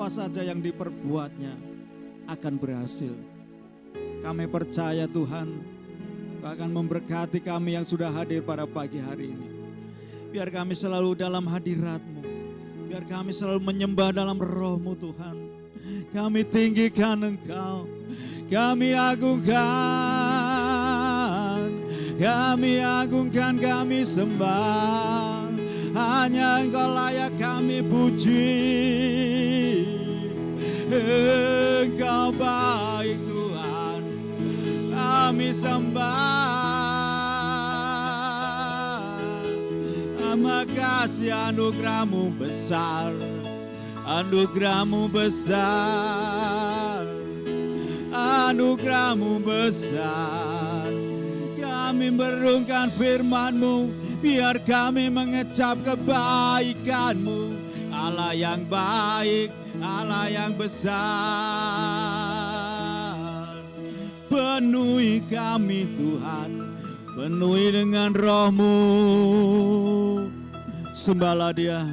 apa saja yang diperbuatnya akan berhasil. Kami percaya Tuhan, Kau akan memberkati kami yang sudah hadir pada pagi hari ini. Biar kami selalu dalam hadirat-Mu. Biar kami selalu menyembah dalam roh-Mu Tuhan. Kami tinggikan Engkau. Kami agungkan. Kami agungkan, kami sembah. Hanya Engkau layak kami puji. Engkau baik Tuhan. Kami sembah. Terima kasih, anugerah-Mu besar. Anugerah-Mu besar. Anugerah-Mu besar. Kami merenungkan firman-Mu, biar kami mengecap kebaikan-Mu. Allah yang baik, Allah yang besar. Penuhi kami Tuhan, penuhi dengan roh-Mu. Sembahlah Dia,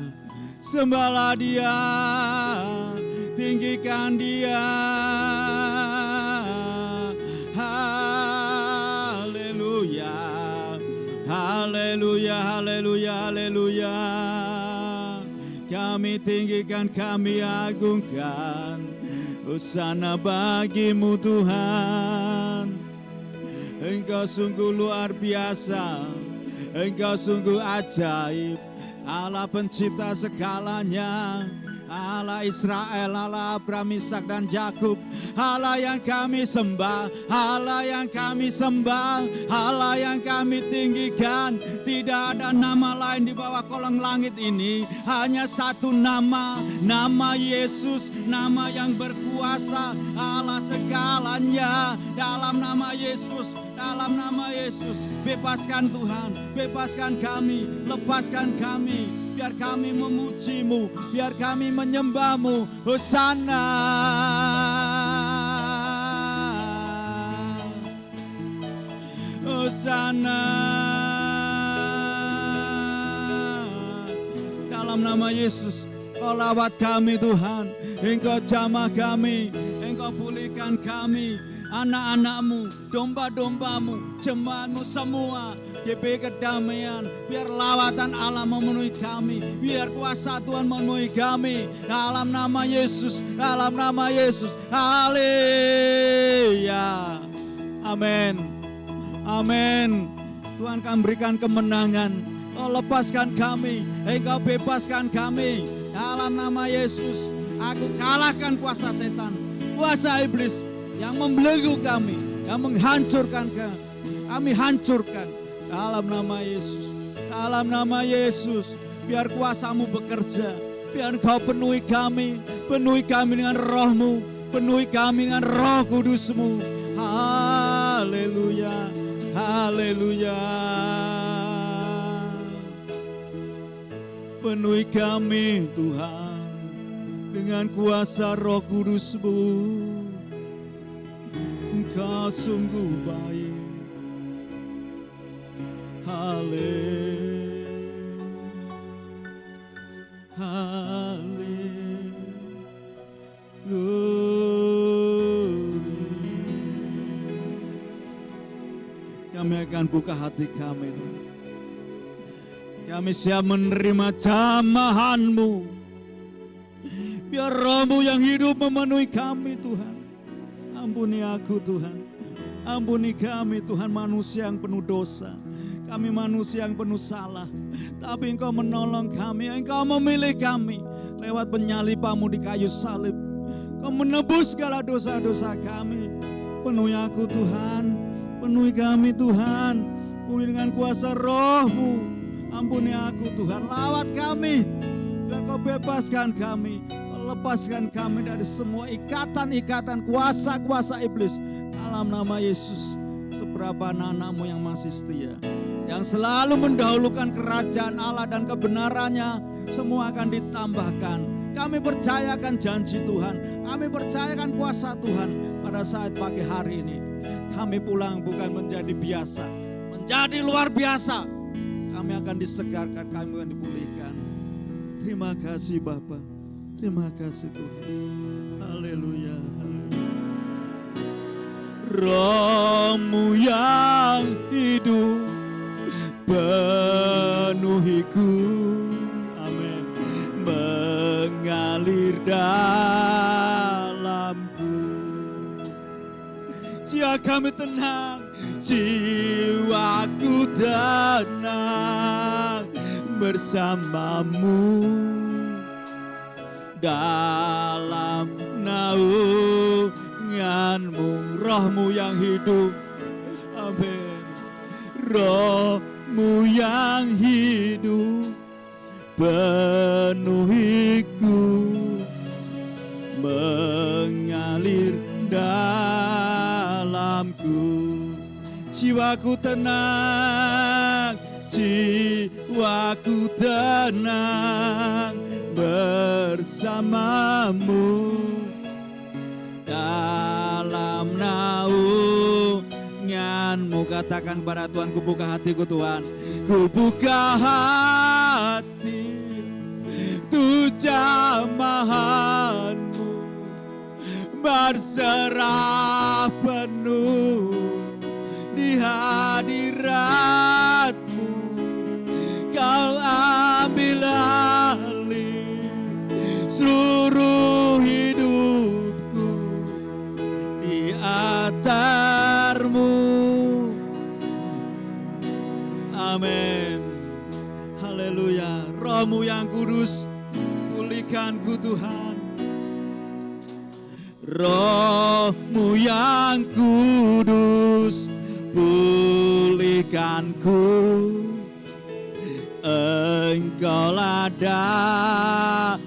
sembahlah Dia, tinggikan Dia. Haleluya, haleluya, haleluya, haleluya. Kami tinggikan, kami agungkan. Hosana bagi-Mu Tuhan. Engkau sungguh luar biasa. Engkau sungguh ajaib. Allah pencipta segalanya. Allah Israel, Allah Abraham, Ishak dan Yakub. Allah yang kami sembah, Allah yang kami sembah, Allah yang kami tinggikan. Tidak ada nama lain di bawah kolong langit ini. Hanya satu nama, nama Yesus, nama yang berkuasa. Allah segalanya dalam nama Yesus, dalam nama Yesus. Bebaskan Tuhan, bebaskan kami, lepaskan kami. Biar kami memuji-Mu, biar kami menyembah-Mu. Hosana. Hosana. Dalam nama Yesus, Kau lawat kami Tuhan. Engkau jamah kami, Engkau pulihkan kami. Anak-anak-Mu, domba-domba-Mu, jemaat-Mu semua. GP kedamaian, biar lawatan Allah memenuhi kami, biar kuasa Tuhan memenuhi kami. Dalam nama Yesus, dalam nama Yesus. Haleluya. Amin. Amin. Tuhan akan berikan kemenangan. Oh, lepaskan kami, Engkau bebaskan kami. Dalam nama Yesus, aku kalahkan kuasa setan, kuasa iblis yang membelenggu kami, yang menghancurkan kami. Kami hancurkan dalam nama Yesus. Dalam nama Yesus, biar kuasa-Mu bekerja, biar Engkau penuhi kami dengan roh-Mu, penuhi kami dengan Roh Kudus-Mu. Haleluya, haleluya. Penuhi kami Tuhan dengan kuasa Roh Kudus-Mu. Engkau sungguh baik. Haleluya, haleluya. Kami akan buka hati kami. Kami siap menerima jamahan-Mu. Biar Roh-Mu yang hidup memenuhi kami Tuhan. Ampuni aku Tuhan. Ampuni kami Tuhan, manusia yang penuh dosa. Kami manusia yang penuh salah. Tapi Engkau menolong kami, Engkau memilih kami. Lewat penyalipan-Mu di kayu salib. Engkau menebus segala dosa-dosa kami. Penuhi aku Tuhan. Penuhi kami Tuhan. Penuhi dengan kuasa Roh-Mu. Ampuni aku Tuhan. Lawat kami. Biar Kau bebaskan kami. Lepaskan kami dari semua ikatan-ikatan kuasa-kuasa iblis. Dalam nama Yesus. Seberapa anak-anak-Mu yang masih setia, yang selalu mendahulukan kerajaan Allah dan kebenarannya, semua akan ditambahkan. Kami percayakan janji Tuhan, kami percayakan kuasa Tuhan. Pada saat pagi hari ini kami pulang bukan menjadi biasa, menjadi luar biasa. Kami akan disegarkan, kami akan dipulihkan. Terima kasih Bapa, Terima kasih Tuhan. Haleluya, haleluya. Roh-Mu yang hidup penuhiku, amin, mengalir dalamku. Jiwa kami tenang, jiwaku tenang bersamamu dalam naungan-Mu. Roh-Mu yang hidup, amin. Roh-Mu yang hidup penuhiku, mengalir dalamku. Jiwaku tenang, jiwaku tenang bersamamu dalam naungan-Mu. Katakan pada Tuhan, ku buka hatiku Tuhan, ku buka hati tu jamahan-Mu, berserah penuh di hadirat-Mu. Kau ambil alih seluruh hidupku di altar-Mu. Amin. Haleluya. Roh-Mu yang kudus, pulihkanku Tuhan. Roh-Mu yang kudus, pulihkanku. Engkaulah damaiku.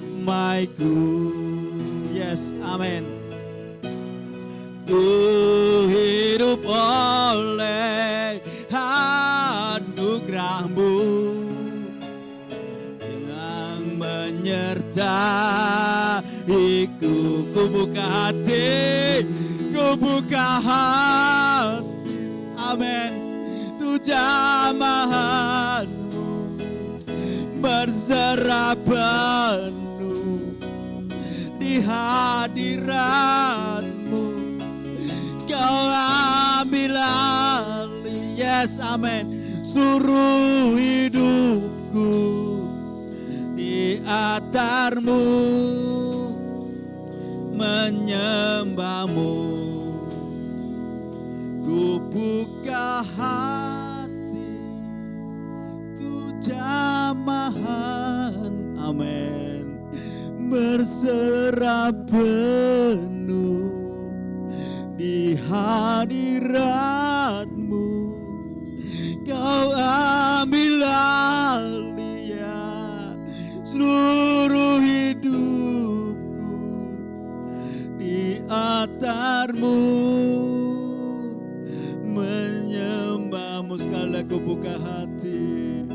Yes, amin. Ku hidup oleh anugerah-Mu yang menyertaiku. Ku buka hati, ku buka hati, amin. Tu jamahan berserah penuh di hadirat-Mu. Kau ambil alih, yes, amin, seluruh hidupku di altar-Mu, menyembah-Mu. Ku buka hati tu jamahan, amin, berserah penuh di hadirat-Mu. Kau ambil alih ya seluruh hidupku di altar-Mu, menyembah-Mu. Sekali lagi ku buka hati,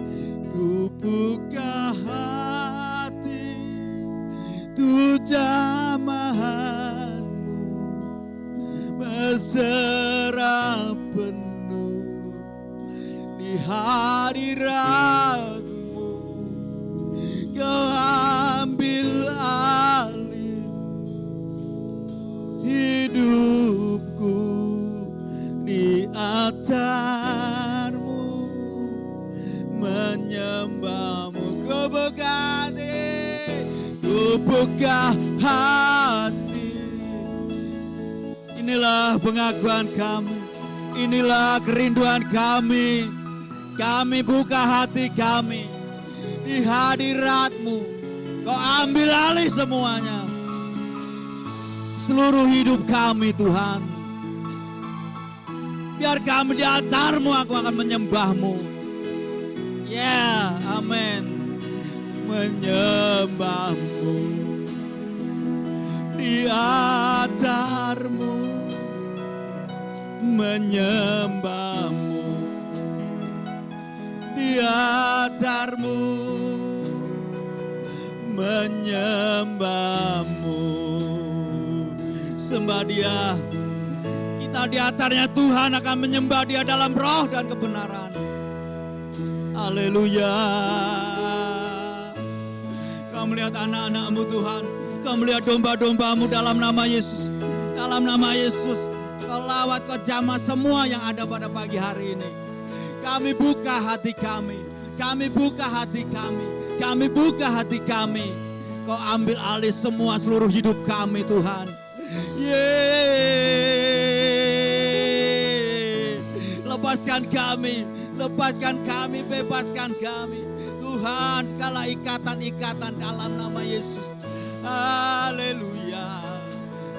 ku buka hati tu jamahan-Mu, berserah penuh di hadirat-Mu. Kau ambil alih hidupku di altar-Mu, menyembah-Mu. Ku buka hati, ku buka hati. Inilah pengakuan kami, inilah kerinduan kami. Kami buka hati kami di hadirat-Mu. Kau ambil alih semuanya, seluruh hidup kami Tuhan. Biar kami di altar-Mu, aku akan menyembah-Mu. Ya, amin. Menyembah-Mu di altar-Mu, menyembah-Mu di altar-Mu, menyembah-Mu. Sembah Dia. Kita di altarnya Tuhan akan menyembah Dia dalam roh dan kebenaran. Haleluya. Kau melihat anak-anak-Mu Tuhan, Kau melihat domba-dombamu dalam nama Yesus. Dalam nama Yesus. Kau lawat, kau jamah semua yang ada pada pagi hari ini. Kami buka hati kami. Kami buka hati kami. Kami buka hati kami. Kau ambil alih semua seluruh hidup kami Tuhan. Lepaskan kami. Lepaskan kami. Bebaskan kami. Tuhan, segala ikatan-ikatan dalam nama Yesus. Haleluya.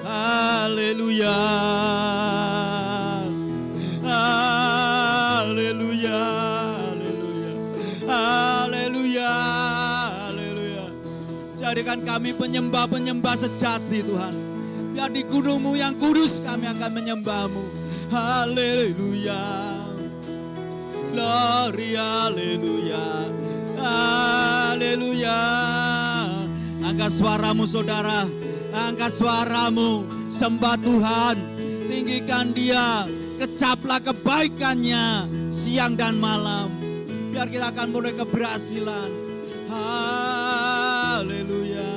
Haleluya. Haleluya. Haleluya. Haleluya. Jadikan kami penyembah-penyembah sejati Tuhan. Biar di gunung-Mu yang kudus kami akan menyembah-Mu. Haleluya. Glory, haleluya. Haleluya. Angkat suaramu saudara. Angkat suaramu. Sembah Tuhan. Tinggikan Dia. Kecaplah kebaikannya siang dan malam. Biar kita akan mulai keberhasilan. Haleluya.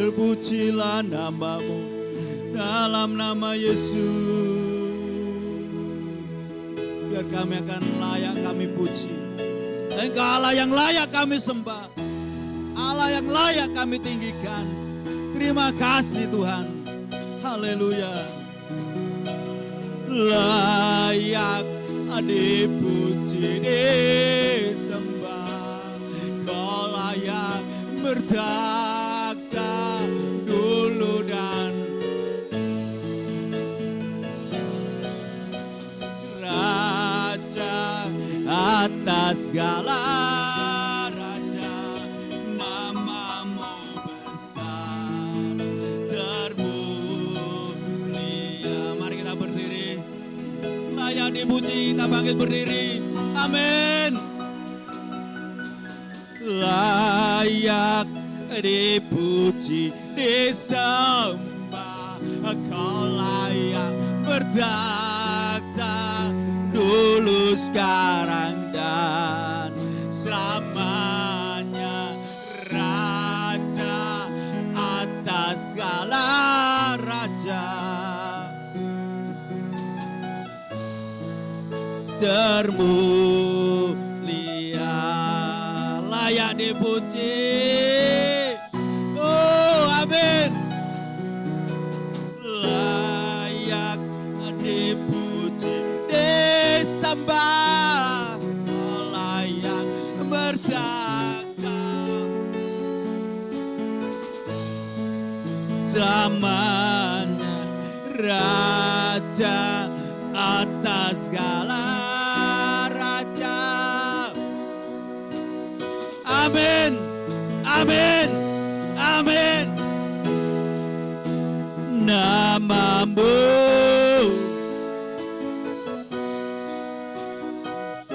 Terpujilah nama-Mu dalam nama Yesus. Biar kami akan layak kami puji. Engkau Allah yang layak kami sembah. Allah yang layak kami tinggikan. Terima kasih Tuhan. Haleluya. Layak dipuji disembah. Kau layak bertakhta dulu dan Raja atas segala raja. Nama-Mu besar termulia. Mari kita berdiri. Layak dipuji, kita bangkit berdiri. Amin. Layak dipuji, disembah. Kau layak bertakhta dulu, sekarang dan selamanya. Raja atas segala raja. Termulia, layak dipuji. Oh, amin. Layak dipuji, disembah. Oh, layak bertakhta selamanya. Raja atas segala raja. Amin. Amin. Amin. Nama-Mu,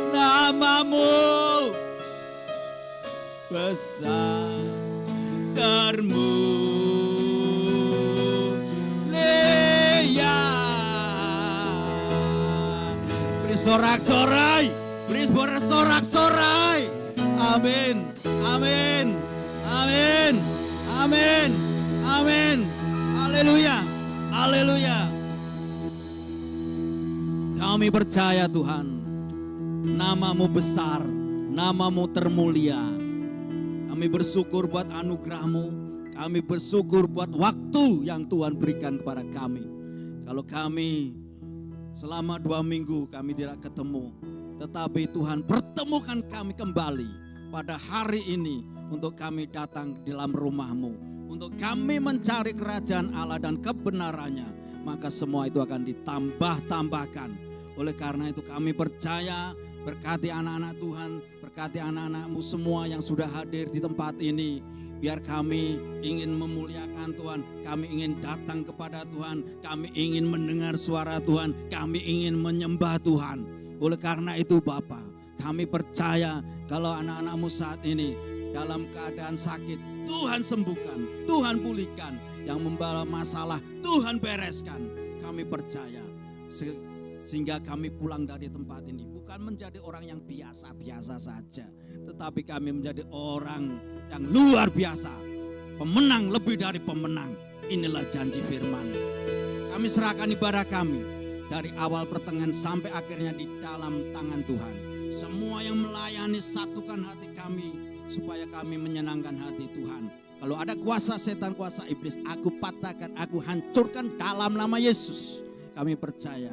nama-Mu besar termulia. Beri sorak-sorai, beri sorak-sorai. Amin, amin, amin, amin, amin. Haleluya, haleluya. Kami percaya Tuhan, nama-Mu besar, nama-Mu termulia. Kami bersyukur buat anugerah-Mu. Kami bersyukur buat waktu yang Tuhan berikan kepada kami. Kalau kami selama 2 minggu kami tidak ketemu, tetapi Tuhan pertemukan kami kembali pada hari ini untuk kami datang di dalam rumah-Mu, untuk kami mencari kerajaan Allah dan kebenarannya, maka semua itu akan ditambah-tambahkan. Oleh karena itu kami percaya, berkati anak-anak Tuhan, berkati anak-anak-Mu semua yang sudah hadir di tempat ini. Biar kami ingin memuliakan Tuhan, kami ingin datang kepada Tuhan, kami ingin mendengar suara Tuhan, kami ingin menyembah Tuhan. Oleh karena itu Bapa, kami percaya kalau anak-anak-Mu saat ini dalam keadaan sakit, Tuhan sembuhkan, Tuhan pulihkan. Yang membawa masalah, Tuhan bereskan. Kami percaya Sehingga kami pulang dari tempat ini bukan menjadi orang yang biasa-biasa saja, tetapi kami menjadi orang yang luar biasa, pemenang lebih dari pemenang. Inilah janji firman. Kami serahkan ibadah kami dari awal pertengahan sampai akhirnya di dalam tangan Tuhan. Semua yang melayani, satukan hati kami supaya kami menyenangkan hati Tuhan. Kalau ada kuasa setan, kuasa iblis, aku patahkan, aku hancurkan dalam nama Yesus. Kami percaya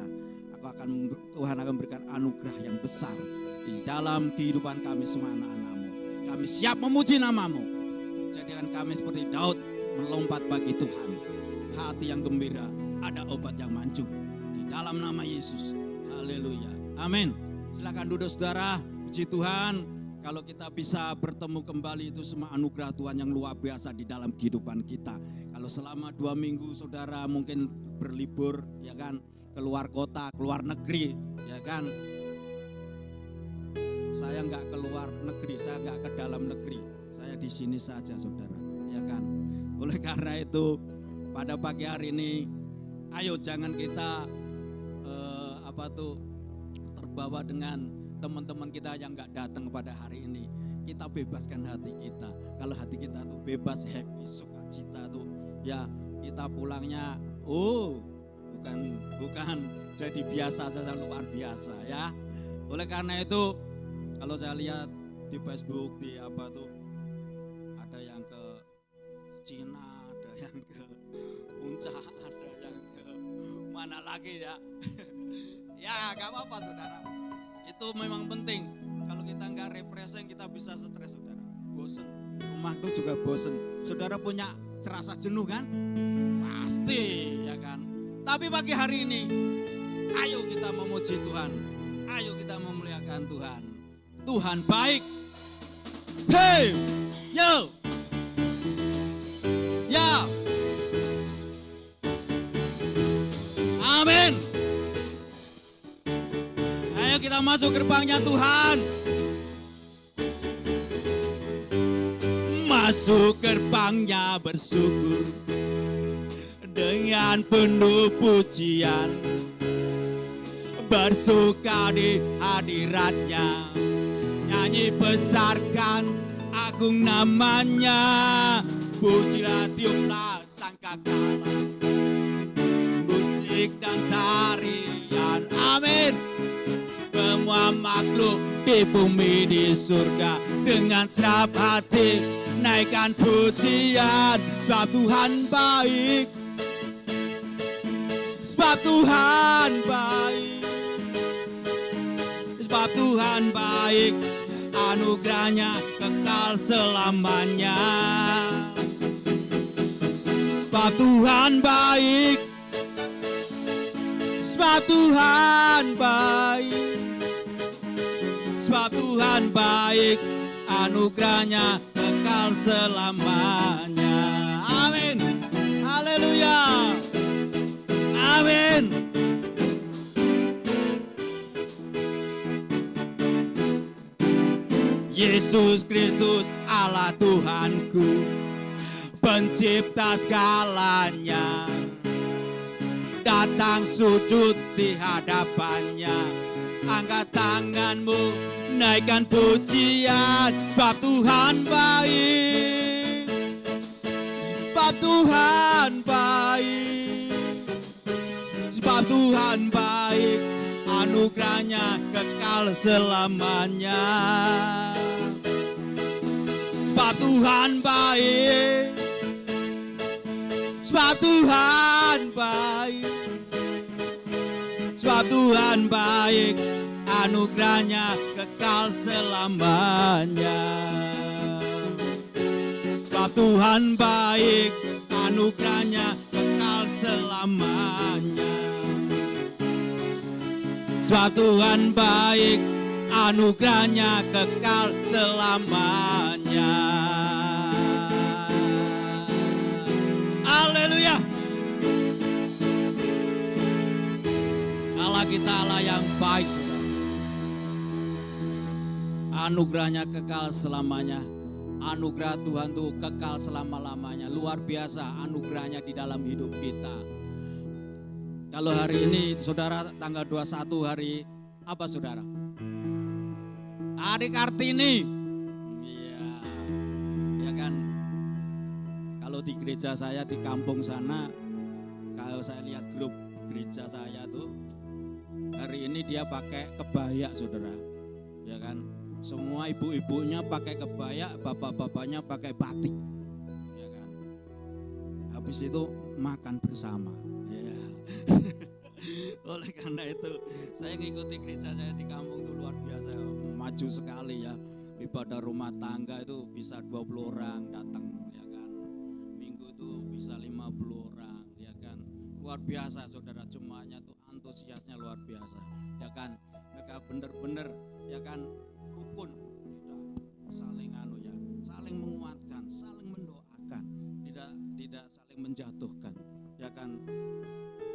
Tuhan akan memberikan anugerah yang besar di dalam kehidupan kami semua anak-anak-Mu. Kami siap memuji nama-Mu. Jadikan kami seperti Daud melompat bagi Tuhan. Hati yang gembira, ada obat yang manjur. Di dalam nama Yesus. Haleluya. Amin. Silakan duduk saudara. Puji Tuhan. Kalau kita bisa bertemu kembali itu semua anugerah Tuhan yang luar biasa di dalam kehidupan kita. Kalau selama 2 minggu saudara mungkin berlibur, ya kan, keluar kota, keluar negeri, ya kan. Saya nggak keluar negeri, saya nggak ke dalam negeri, saya di sini saja saudara, ya kan. Oleh karena itu pada pagi hari ini, ayo jangan kita terbawa dengan teman-teman kita yang nggak datang pada hari ini. Kita bebaskan hati kita. Kalau hati kita tuh bebas, happy, sukacita tuh, ya kita pulangnya, bukan jadi biasa saja, luar biasa ya. Oleh karena itu kalau saya lihat di Facebook ada yang ke Cina, ada yang ke Puncak, ada yang ke mana lagi ya. Ya gak apa-apa saudara, itu memang penting. Kalau kita nggak refreshing kita bisa stres saudara, bosen. Rumah itu juga bosen. Saudara punya rasa jenuh kan? Pasti ya kan. Tapi pagi hari ini, ayo kita memuji Tuhan. Ayo kita memuliakan Tuhan. Tuhan baik. Hey, yo. Ya. Amin. Ayo kita masuk gerbangnya Tuhan. Masuk gerbangnya bersyukur dengan penuh pujian, bersuka di hadiratnya, nyanyi besarkan agung namanya, pujilah tiuplah sangkakala, musik dan tarian, amin. Semua makhluk di bumi di surga dengan serap hati naikkan pujian, sebab Tuhan baik. Sebab Tuhan baik, sebab Tuhan baik, anugerahnya kekal selamanya. Sebab Tuhan baik, sebab Tuhan baik, sebab Tuhan baik, anugerahnya kekal selamanya. Amin. Haleluya. Amin. Yesus Kristus Allah Tuhanku, pencipta segalanya, datang sujud di hadapannya, angkat tanganmu, naikkan pujian, sebab Tuhan baik, sebab Tuhan baik, sebab Tuhan baik, anugerahnya kekal selamanya. Sebab Tuhan baik, sebab Tuhan baik, sebab Tuhan baik, anugerahnya kekal selamanya. Sebab Tuhan baik, anugerahnya kekal selamanya. Sebab Tuhan baik, anugerahnya kekal selamanya. Haleluya. Allah kita Allah yang baik, saudara. Anugerahnya kekal selamanya. Anugerah Tuhan itu kekal selama-lamanya. Luar biasa anugerahnya di dalam hidup kita. Kalau hari ini saudara tanggal 21 hari apa saudara? Hari Kartini. Iya. Ya kan. Kalau di gereja saya di kampung sana, kalau saya lihat grup gereja saya tuh hari ini dia pakai kebaya saudara. Ya kan. Semua ibu-ibunya pakai kebaya, bapak-bapaknya pakai batik. Ya kan. Habis itu makan bersama. Ya. Oleh karena itu saya ngikuti gereja saya di kampung itu luar biasa, maju sekali ya. Ibadah rumah tangga itu bisa 20 orang datang ya kan. Minggu itu bisa 50 orang ya kan. Luar biasa saudara, jemaahnya tuh antusiasnya luar biasa ya kan. Mereka benar-benar ya kan rukun, tidak saling ya, saling menguatkan, saling mendoakan, tidak saling menjatuhkan ya kan.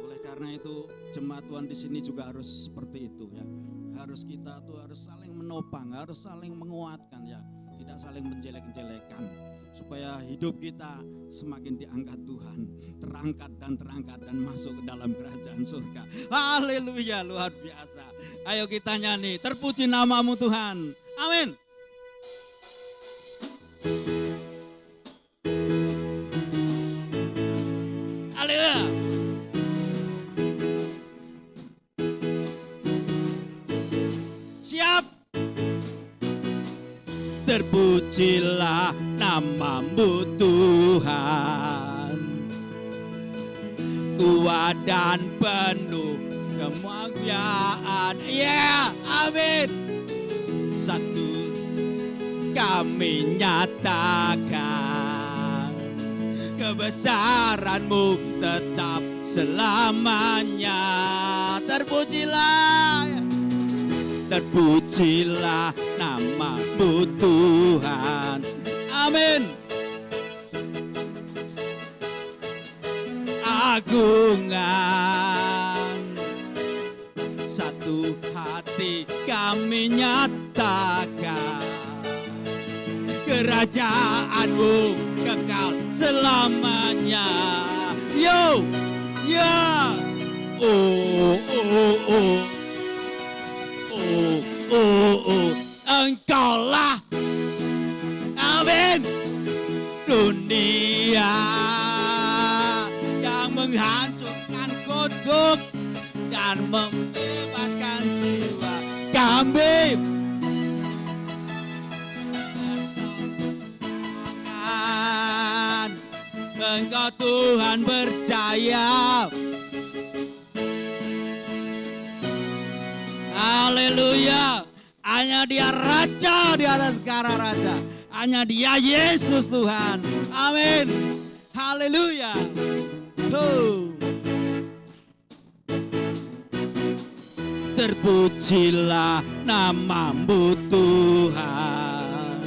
Oleh karena itu jemaat Tuhan di sini juga harus seperti itu ya. Harus kita tuh harus saling menopang, harus saling menguatkan ya. Tidak saling menjelek-jelekan. Supaya hidup kita semakin diangkat Tuhan. Terangkat dan masuk ke dalam kerajaan surga. Haleluya, luar biasa. Ayo kita nyanyi, terpuji namamu Tuhan. Amin. Haleluya. Terpujilah namamu Tuhan, kuat dan penuh kemuliaan. Ya, amin. Satu kami nyatakan kebesaran-Mu tetap selamanya. Terpujilah, terpujilah namamu Tuhan. Amin. Agungan satu hati kami nyatakan, kerajaan-Mu kekal selamanya. Yo, ya, oh, oh, oh. Engkaulah, amin, dunia yang menghancurkan kutuk dan membebaskan jiwa kami. Engkau Tuhan berjaya. Haleluya. Hanya Dia Raja di atas segala raja. Hanya Dia Yesus Tuhan. Amin. Haleluya. Terpujilah namamu Tuhan,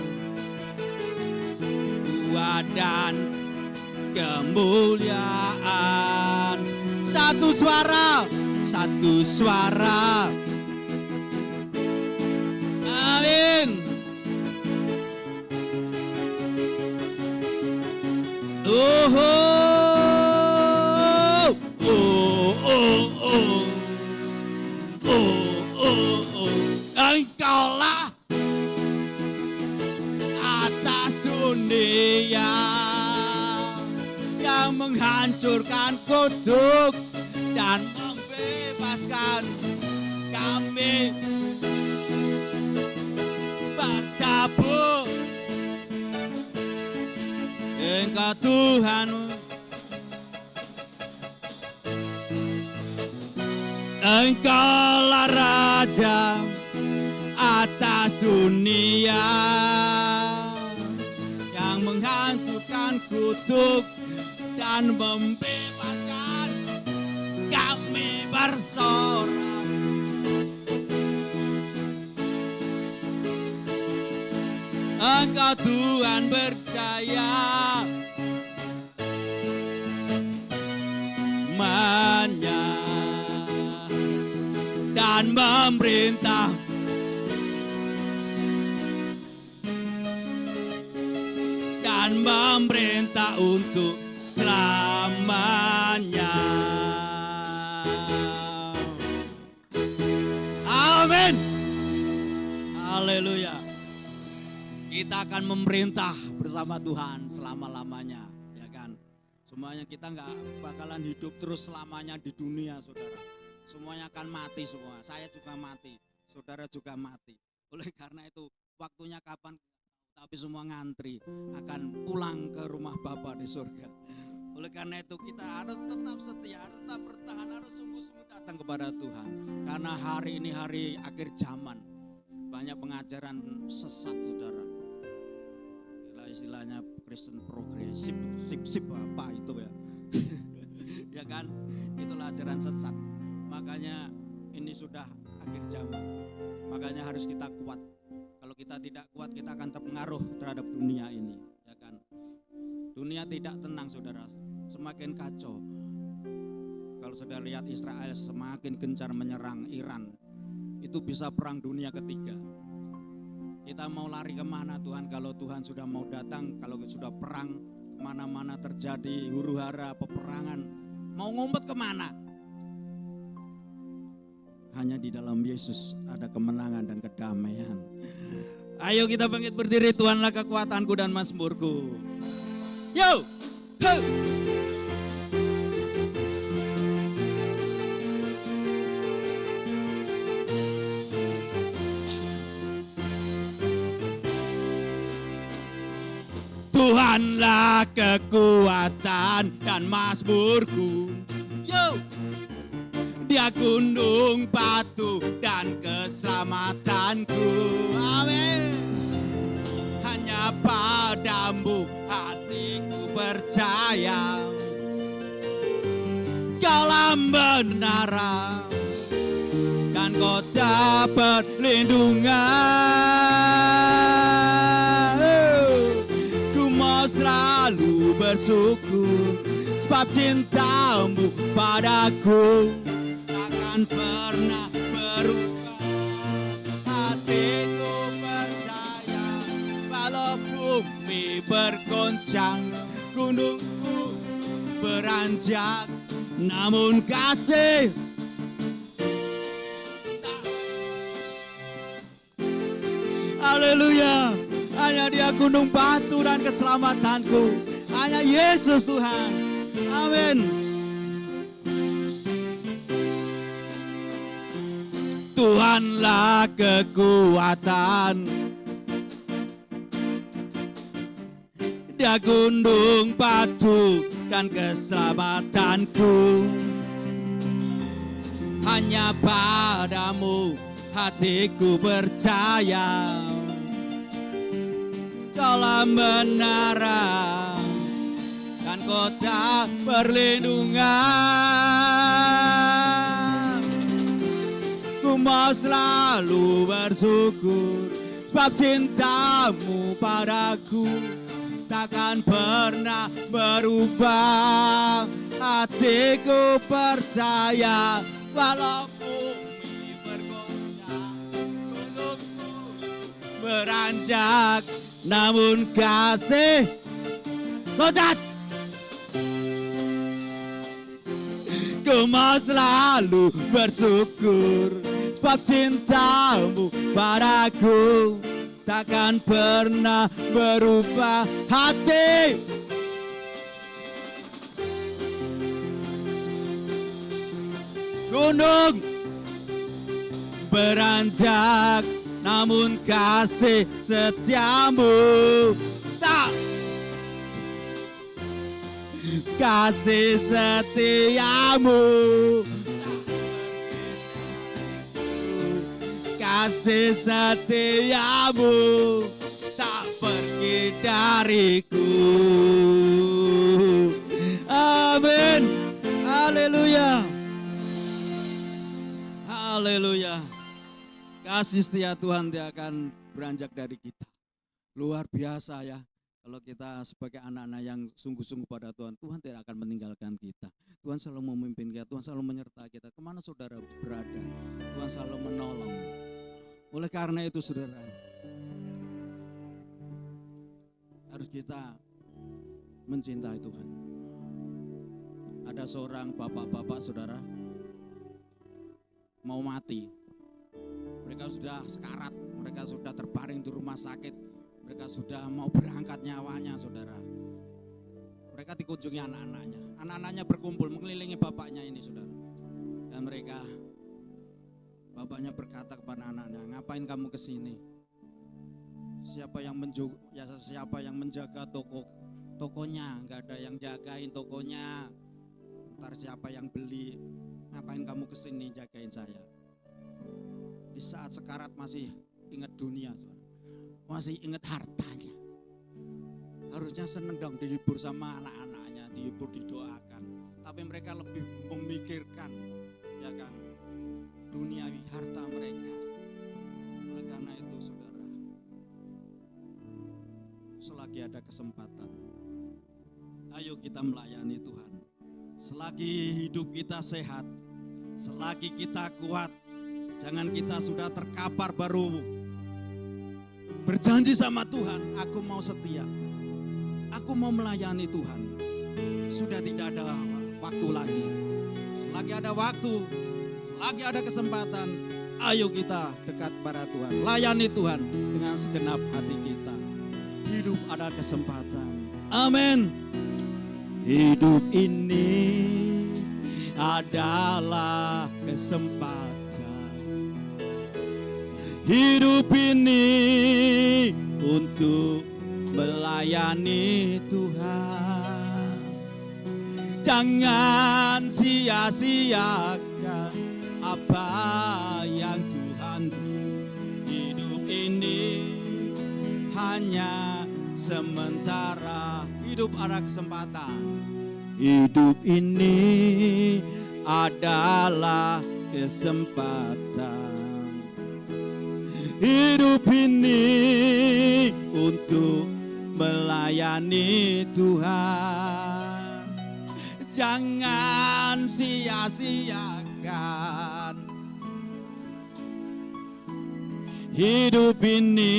kuat dan kemuliaan. Satu suara, satu suara. Amin. Oh, oh, oh, oh, oh, oh, oh. Engkaulah atas dunia yang menghancurkan kutuk dan membebaskan kami. Bertabur Engkau Tuhan, Engkaulah Raja atas dunia yang menghancurkan kutuk dan membebaskan kami bersorak. Engkau Tuhan berjaya dan memerintah dan memerintah untuk selamanya. kita akan memerintah bersama Tuhan selama-lamanya, ya kan? Semuanya kita nggak bakalan hidup terus selamanya di dunia, saudara. Semuanya akan mati semua. Saya juga mati, saudara juga mati. Oleh karena itu waktunya kapan? Tapi semua ngantri akan pulang ke rumah Bapa di surga. Oleh karena itu kita harus tetap setia, harus tetap bertahan, harus sungguh-sungguh datang kepada Tuhan. Karena hari ini hari akhir zaman. Banyak pengajaran sesat, saudara. Istilahnya Kristen progresif, sip apa itu ya. Ya kan? Itulah ajaran sesat. Makanya ini sudah akhir zaman. Makanya harus kita kuat. Kalau kita tidak kuat, kita akan terpengaruh terhadap dunia ini, ya kan? Dunia tidak tenang, saudara. Semakin kacau. Kalau sudah lihat Israel semakin gencar menyerang Iran, itu bisa perang dunia ketiga. Kita mau lari kemana Tuhan kalau Tuhan sudah mau datang, kalau sudah perang, kemana-mana terjadi huru hara, peperangan, mau ngumpet kemana? Hanya di dalam Yesus ada kemenangan dan kedamaian. Ayo kita bangkit berdiri, Tuhanlah kekuatanku dan mazmurku. Yo! Ho! Tuhanlah kekuatan dan mazmurku. Yo! Dia gunung batu dan keselamatanku. Amin. Hanya padamu hatiku percaya. Kaulah menara dan kota perlindungan. Ku mau selalu bersyukur sebab cintamu padaku takkan pernah berubah. Hatiku percaya walau bumi bergoncang, gunungku beranjak, namun kasih haleluya. Hanya Dia gunung batu dan keselamatanku. Hanya Yesus Tuhan. Amin. Tuhanlah kekuatan, Dia gunung batu dan keselamatanku. Hanya padamu hatiku percaya. Kaulah menara dan kota perlindungan. Ku mau selalu bersyukur sebab cintamu padaku takkan pernah berubah. Hatiku percaya walau bumi bergoncang, gunungku beranjak, namun kasih loncat. Ku mau selalu bersyukur sebab cintamu padaku takkan pernah berubah. Hati gunung beranjak, namun kasih setiamu tak. Kasih setiamu, kasih setiamu tak pergi dariku. Amin. Haleluya. Haleluya. Kasih setia Tuhan Dia akan beranjak dari kita. Luar biasa ya. Kalau kita sebagai anak-anak yang sungguh-sungguh pada Tuhan, Tuhan tidak akan meninggalkan kita. Tuhan selalu memimpin kita, Tuhan selalu menyertai kita. Kemana saudara berada, Tuhan selalu menolong. Oleh karena itu saudara, harus kita mencintai Tuhan. Ada seorang bapak-bapak saudara, mau mati. Mereka sudah sekarat, mereka sudah terbaring di rumah sakit. Mereka sudah mau berangkat nyawanya, saudara. Mereka dikunjungi anak-anaknya. Anak-anaknya berkumpul mengelilingi bapaknya ini, saudara. Dan bapaknya berkata kepada anaknya, ngapain kamu kesini? Siapa yang menjaga tokonya? Nggak ada yang jagain tokonya. Ntar siapa yang beli? Ngapain kamu kesini jagain saya? Di saat sekarat masih ingat dunia, saudara. Masih ingat hartanya. Harusnya seneng dong dihibur sama anak-anaknya, dihibur, didoakan. Tapi mereka lebih memikirkan, ya kan, duniawi, harta mereka. Oleh karena itu, saudara, selagi ada kesempatan, ayo kita melayani Tuhan. Selagi hidup kita sehat, selagi kita kuat, jangan kita sudah terkapar baru berjanji sama Tuhan, aku mau setia, aku mau melayani Tuhan. Sudah tidak ada waktu lagi. Selagi ada waktu, selagi ada kesempatan, ayo kita dekat pada Tuhan, layani Tuhan dengan segenap hati kita. Hidup ada kesempatan. Amin. Hidup ini adalah kesempatan. Hidup ini untuk melayani Tuhan. Jangan sia-siakan apa yang Tuhan beri. Hidup ini hanya sementara. Hidup ada kesempatan. Hidup ini adalah kesempatan. Hidup ini untuk melayani Tuhan. Jangan sia-siakan. Hidup ini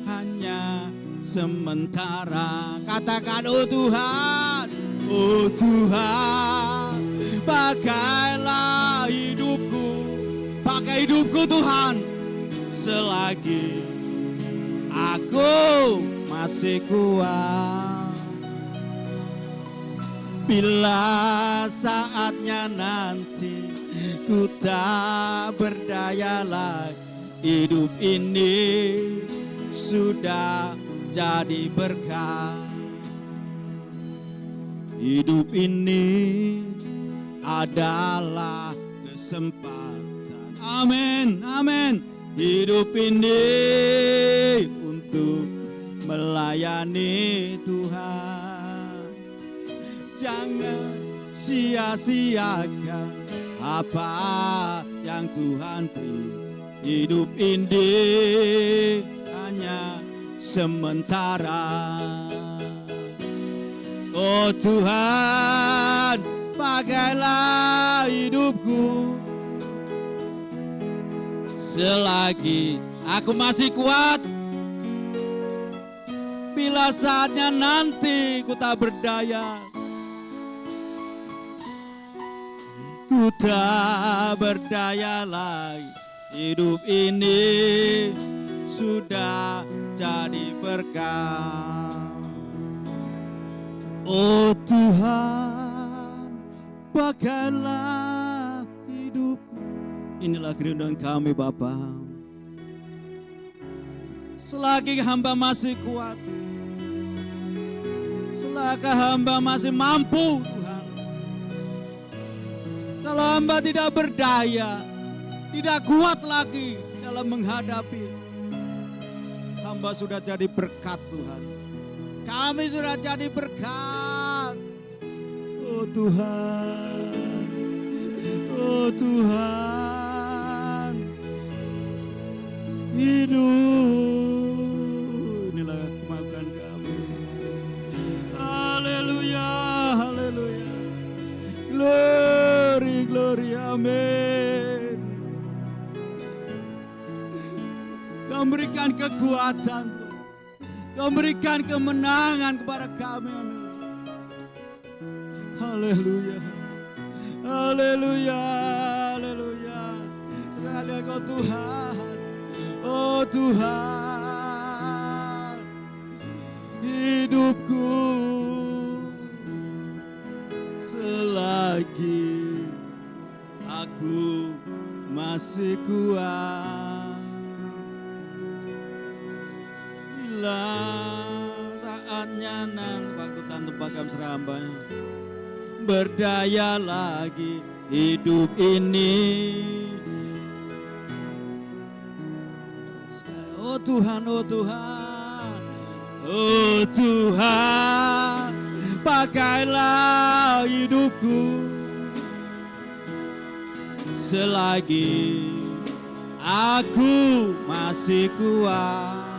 hanya sementara. Katakan, oh Tuhan, oh Tuhan, pakailah hidupku. Pakai hidupku Tuhan. Selagi aku masih kuat, bila saatnya nanti ku tak berdaya lagi, hidup ini sudah jadi berkah. Hidup ini adalah kesempatan. Amin, amin. Hidup ini untuk melayani Tuhan. Jangan sia-siakan apa yang Tuhan beri. Hidup ini hanya sementara. Oh Tuhan, pakailah hidupku. Selagi aku masih kuat, bila saatnya nanti ku tak berdaya, ku tak berdaya lagi, hidup ini sudah jadi berkah. Oh Tuhan, pakailah hidupku. Inilah kerinduan kami Bapa. Selagi hamba masih kuat, selagi hamba masih mampu Tuhan. Kalau hamba tidak berdaya, tidak kuat lagi dalam menghadapi, hamba sudah jadi berkat Tuhan. Kami sudah jadi berkat. Oh Tuhan, oh Tuhan. Hidup, inilah kemauan kami. Haleluya, haleluya. Glory, glory, amin. Kau berikan kekuatan, Kau berikan kemenangan kepada kami, amin. Haleluya, haleluya, haleluya. Sekali Engkau Tuhan. Oh Tuhan, lagi, aku masih kuat. Bila saatnya nanti waktu tanpa kami serambanya, berdaya lagi hidup ini. Oh Tuhan, oh Tuhan, oh Tuhan, pakailah hidupku selagi aku masih kuat.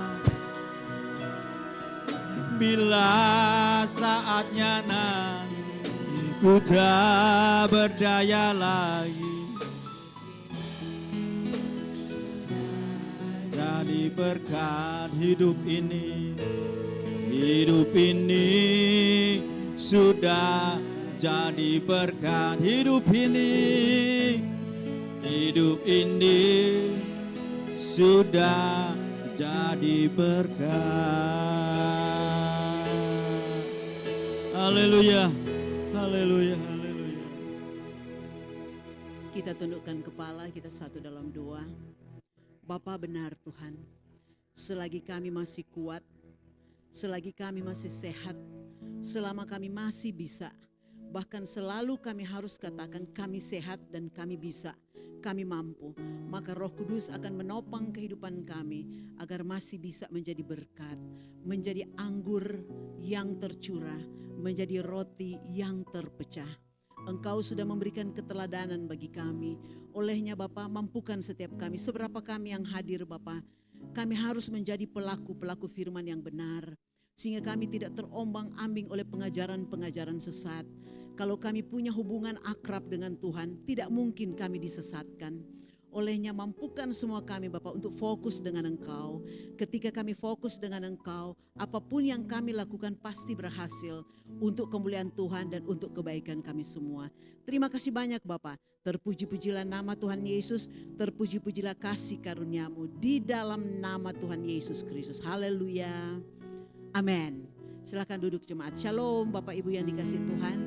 Bila saatnya nanti ku tak berdaya lagi, jadi berkat hidup ini. Hidup ini sudah jadi berkat. Hidup ini, hidup ini sudah jadi berkat. Haleluya, haleluya, haleluya. Kita tundukkan kepala, kita satu dalam doa. Bapa benar Tuhan, selagi kami masih kuat, selagi kami masih sehat, selama kami masih bisa, bahkan selalu kami harus katakan kami sehat dan kami bisa, kami mampu, maka Roh Kudus akan menopang kehidupan kami agar masih bisa menjadi berkat, menjadi anggur yang tercurah, menjadi roti yang terpecah. Engkau sudah memberikan keteladanan bagi kami. Olehnya Bapa, mampukan setiap kami, seberapa kami yang hadir Bapa, kami harus menjadi pelaku-pelaku firman yang benar, sehingga kami tidak terombang-ambing oleh pengajaran-pengajaran sesat. Kalau kami punya hubungan akrab dengan Tuhan, tidak mungkin kami disesatkan. Olehnya mampukan semua kami Bapa untuk fokus dengan Engkau. Ketika kami fokus dengan Engkau, apapun yang kami lakukan pasti berhasil untuk kemuliaan Tuhan dan untuk kebaikan kami semua. Terima kasih banyak Bapa. Terpuji-pujilah nama Tuhan Yesus, terpuji-pujilah kasih karunia-Mu di dalam nama Tuhan Yesus Kristus. Haleluya. Amin. Silakan duduk jemaat. Shalom Bapak Ibu yang dikasihi Tuhan.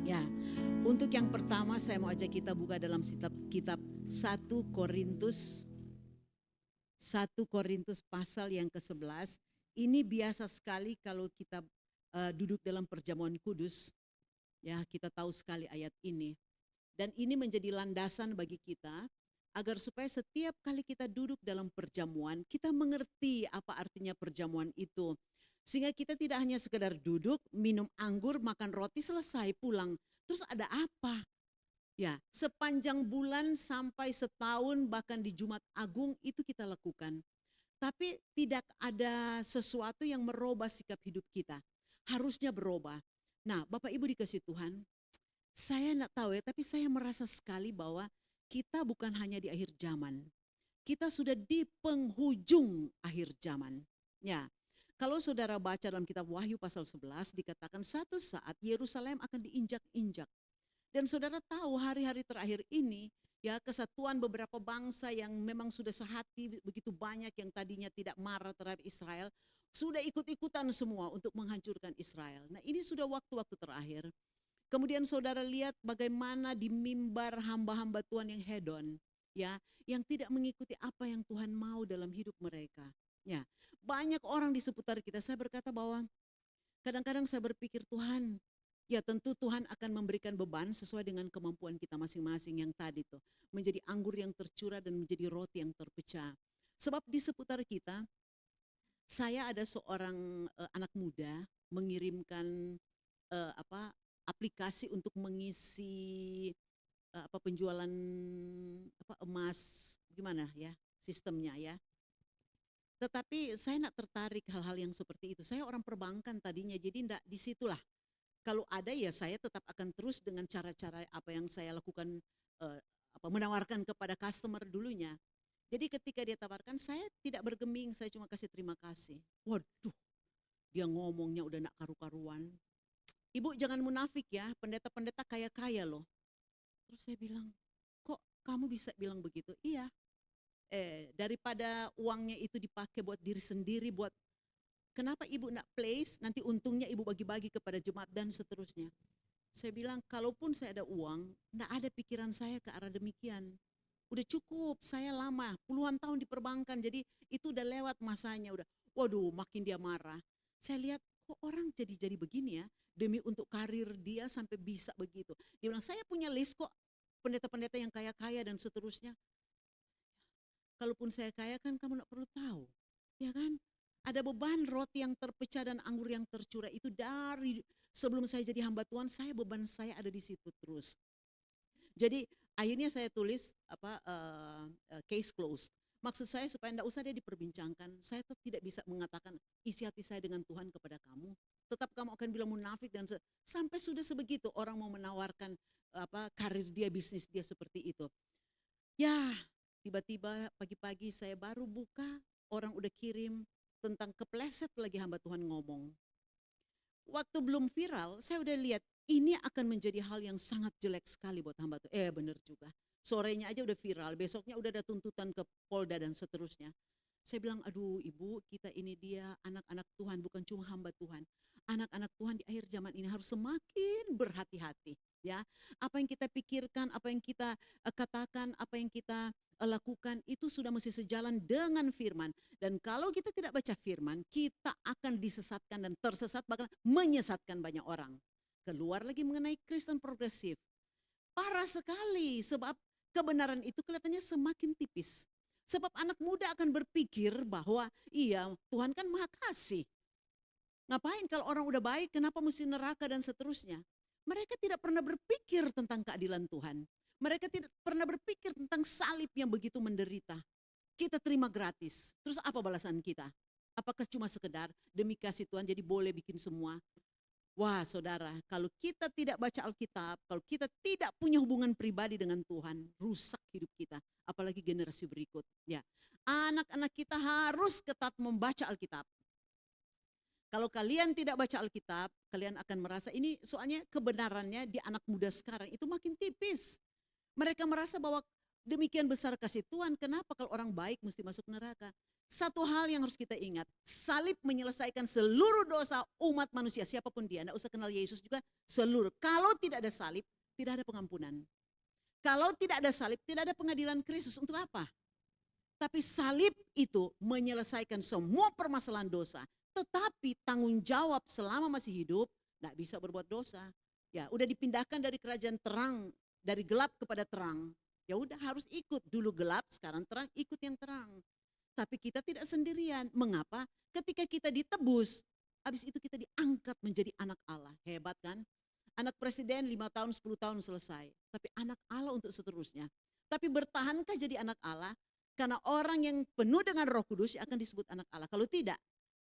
Ya. Untuk yang pertama saya mau ajak kita buka dalam kitab 1 Korintus pasal yang ke-11. Ini biasa sekali kalau kita duduk dalam perjamuan kudus. Ya, kita tahu sekali ayat ini. Dan ini menjadi landasan bagi kita agar supaya setiap kali kita duduk dalam perjamuan, kita mengerti apa artinya perjamuan itu. Sehingga kita tidak hanya sekedar duduk, minum anggur, makan roti, selesai pulang. Terus ada apa? Ya, sepanjang bulan sampai setahun bahkan di Jumat Agung itu kita lakukan. Tapi tidak ada sesuatu yang merubah sikap hidup kita. Harusnya berubah. Nah, Bapak Ibu dikasih Tuhan, saya enggak tahu ya, tapi saya merasa sekali bahwa kita bukan hanya di akhir zaman. Kita sudah di penghujung akhir zaman. Ya. Kalau saudara baca dalam kitab Wahyu pasal 11 dikatakan satu saat Yerusalem akan diinjak-injak. Dan saudara tahu hari-hari terakhir ini ya kesatuan beberapa bangsa yang memang sudah sehati begitu banyak yang tadinya tidak marah terhadap Israel sudah ikut-ikutan semua untuk menghancurkan Israel. Nah ini sudah waktu-waktu terakhir. Kemudian saudara lihat bagaimana di mimbar hamba-hamba Tuhan yang hedon ya, yang tidak mengikuti apa yang Tuhan mau dalam hidup mereka. Ya, banyak orang di seputar kita. Saya berkata bahwa kadang-kadang saya berpikir Tuhan, ya tentu Tuhan akan memberikan beban sesuai dengan kemampuan kita masing-masing yang tadi tuh. Menjadi anggur yang tercurah dan menjadi roti yang terpecah. Sebab di seputar kita, saya ada seorang anak muda mengirimkan aplikasi untuk mengisi penjualan emas, gimana ya sistemnya ya. Tetapi saya tidak tertarik hal-hal yang seperti itu. Saya orang perbankan tadinya, jadi tidak disitulah. Kalau ada ya saya tetap akan terus dengan cara-cara apa yang saya lakukan, menawarkan kepada customer dulunya. Jadi ketika dia tawarkan, saya tidak bergeming, saya cuma kasih terima kasih. Waduh, dia ngomongnya udah nak karu-karuan. Ibu jangan munafik ya, pendeta-pendeta kaya-kaya loh. Terus saya bilang, kok kamu bisa bilang begitu? Iya. Daripada uangnya itu dipakai buat diri sendiri, kenapa ibu nak place, nanti untungnya ibu bagi-bagi kepada jemaat dan seterusnya. Saya bilang, kalaupun saya ada uang, enggak ada pikiran saya ke arah demikian. Udah cukup, saya lama, puluhan tahun di perbankan, jadi itu udah lewat masanya. Udah, waduh, makin dia marah. Saya lihat, kok orang jadi begini ya, demi untuk karir dia sampai bisa begitu. Dia bilang, saya punya list kok, pendeta-pendeta yang kaya-kaya dan seterusnya. Kalaupun saya kaya kan kamu enggak perlu tahu, ya kan? Ada beban roti yang terpecah dan anggur yang tercurah itu dari sebelum saya jadi hamba Tuhan, beban saya ada di situ terus. Jadi akhirnya saya tulis case closed. Maksud saya supaya tidak usah dia diperbincangkan. Saya tidak bisa mengatakan isi hati saya dengan Tuhan kepada kamu. Tetap kamu akan bilang munafik dan sampai sudah sebegitu orang mau menawarkan karir dia, bisnis dia seperti itu. Ya, tiba-tiba pagi-pagi saya baru buka, orang udah kirim tentang kepleset lagi hamba Tuhan ngomong. Waktu belum viral, saya udah lihat ini akan menjadi hal yang sangat jelek sekali buat hamba Tuhan. Benar juga. Sorenya aja udah viral, besoknya udah ada tuntutan ke Polda dan seterusnya. Saya bilang, aduh ibu, kita ini dia anak-anak Tuhan, bukan cuma hamba Tuhan. Anak-anak Tuhan di akhir zaman ini harus semakin berhati-hati. Ya, apa yang kita pikirkan, apa yang kita katakan, apa yang kita lakukan itu sudah mesti sejalan dengan firman. Dan kalau kita tidak baca firman, kita akan disesatkan dan tersesat, bahkan menyesatkan banyak orang. Keluar lagi mengenai Kristen progresif. Parah sekali, sebab kebenaran itu kelihatannya semakin tipis. Sebab anak muda akan berpikir bahwa iya Tuhan kan maha kasih. Ngapain kalau orang udah baik, kenapa mesti neraka dan seterusnya. Mereka tidak pernah berpikir tentang keadilan Tuhan. Mereka tidak pernah berpikir tentang salib yang begitu menderita. Kita terima gratis. Terus apa balasan kita? Apakah cuma sekedar demi kasih Tuhan jadi boleh bikin semua? Wah saudara, kalau kita tidak baca Alkitab, kalau kita tidak punya hubungan pribadi dengan Tuhan, rusak hidup kita. Apalagi generasi berikut. Ya, anak-anak kita harus ketat membaca Alkitab. Kalau kalian tidak baca Alkitab, kalian akan merasa ini soalnya kebenarannya di anak muda sekarang itu makin tipis. Mereka merasa bahwa demikian besar kasih Tuhan, kenapa kalau orang baik mesti masuk neraka? Satu hal yang harus kita ingat, salib menyelesaikan seluruh dosa umat manusia, siapapun dia, tidak usah kenal Yesus juga, seluruh. Kalau tidak ada salib, tidak ada pengampunan. Kalau tidak ada salib, tidak ada pengadilan Kristus. Untuk apa? Tapi salib itu menyelesaikan semua permasalahan dosa. Tetapi tanggung jawab selama masih hidup, tidak bisa berbuat dosa. Ya, udah dipindahkan dari kerajaan terang, dari gelap kepada terang. Ya udah harus ikut, dulu gelap, sekarang terang, ikut yang terang. Tapi kita tidak sendirian. Mengapa? Ketika kita ditebus, habis itu kita diangkat menjadi anak Allah. Hebat kan? Anak presiden 5 tahun, 10 tahun selesai. Tapi anak Allah untuk seterusnya. Tapi bertahankah jadi anak Allah? Karena orang yang penuh dengan Roh Kudus akan disebut anak Allah. Kalau tidak,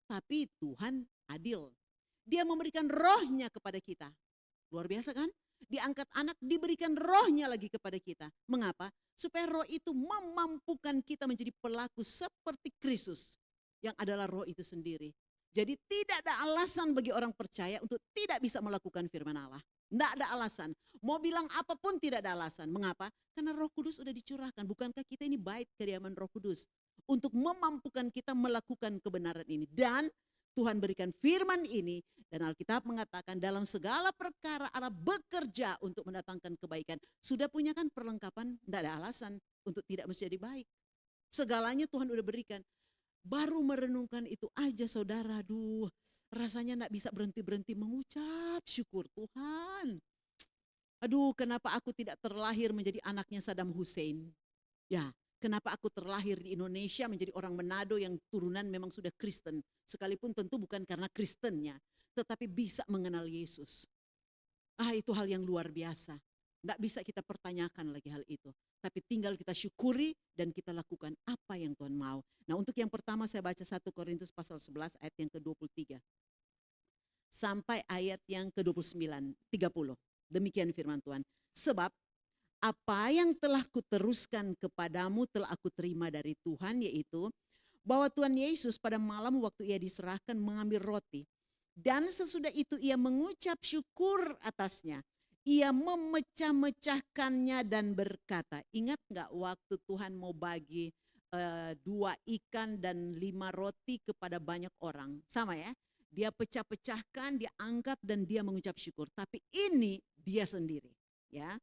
tapi Tuhan adil. Dia memberikan rohnya kepada kita. Luar biasa kan? Diangkat anak, diberikan rohnya lagi kepada kita. Mengapa? Supaya roh itu memampukan kita menjadi pelaku seperti Kristus. Yang adalah roh itu sendiri. Jadi tidak ada alasan bagi orang percaya untuk tidak bisa melakukan firman Allah. Tidak ada alasan. Mau bilang apapun tidak ada alasan. Mengapa? Karena Roh Kudus sudah dicurahkan. Bukankah kita ini bait kediaman Roh Kudus? Untuk memampukan kita melakukan kebenaran ini. Dan Tuhan berikan firman ini. Dan Alkitab mengatakan dalam segala perkara Allah bekerja untuk mendatangkan kebaikan. Sudah punya kan perlengkapan? Tidak ada alasan untuk tidak menjadi baik. Segalanya Tuhan sudah berikan. Baru merenungkan itu aja saudara. Aduh, rasanya tidak bisa berhenti-berhenti mengucap syukur Tuhan. Aduh, kenapa aku tidak terlahir menjadi anaknya Saddam Hussein? Ya, kenapa aku terlahir di Indonesia menjadi orang Manado yang turunan memang sudah Kristen. Sekalipun tentu bukan karena Kristennya, tetapi bisa mengenal Yesus. Itu hal yang luar biasa. Tidak bisa kita pertanyakan lagi hal itu. Tapi tinggal kita syukuri dan kita lakukan apa yang Tuhan mau. Nah untuk yang pertama saya baca 1 Korintus pasal 11 ayat yang ke-23. Sampai ayat yang ke-29, 30. Demikian firman Tuhan. Sebab apa yang telah kuteruskan kepadamu telah aku terima dari Tuhan, yaitu bahwa Tuhan Yesus pada malam waktu ia diserahkan mengambil roti. Dan sesudah itu ia mengucap syukur atasnya. Ia memecah-mecahkannya dan berkata, ingat gak waktu Tuhan mau bagi 2 ikan dan 5 roti kepada banyak orang? Sama ya, dia pecah-pecahkan, dia angkat dan dia mengucap syukur. Tapi ini dia sendiri, ya.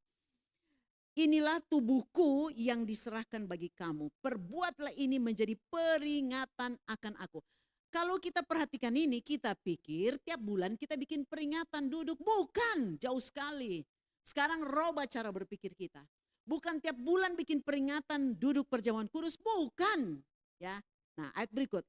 Inilah tubuhku yang diserahkan bagi kamu. Perbuatlah ini menjadi peringatan akan aku. Kalau kita perhatikan ini, kita pikir tiap bulan kita bikin peringatan duduk. Bukan, jauh sekali. Sekarang rubah cara berpikir kita. Bukan tiap bulan bikin peringatan duduk perjamuan kudus, bukan. Ya. Nah, ayat berikut.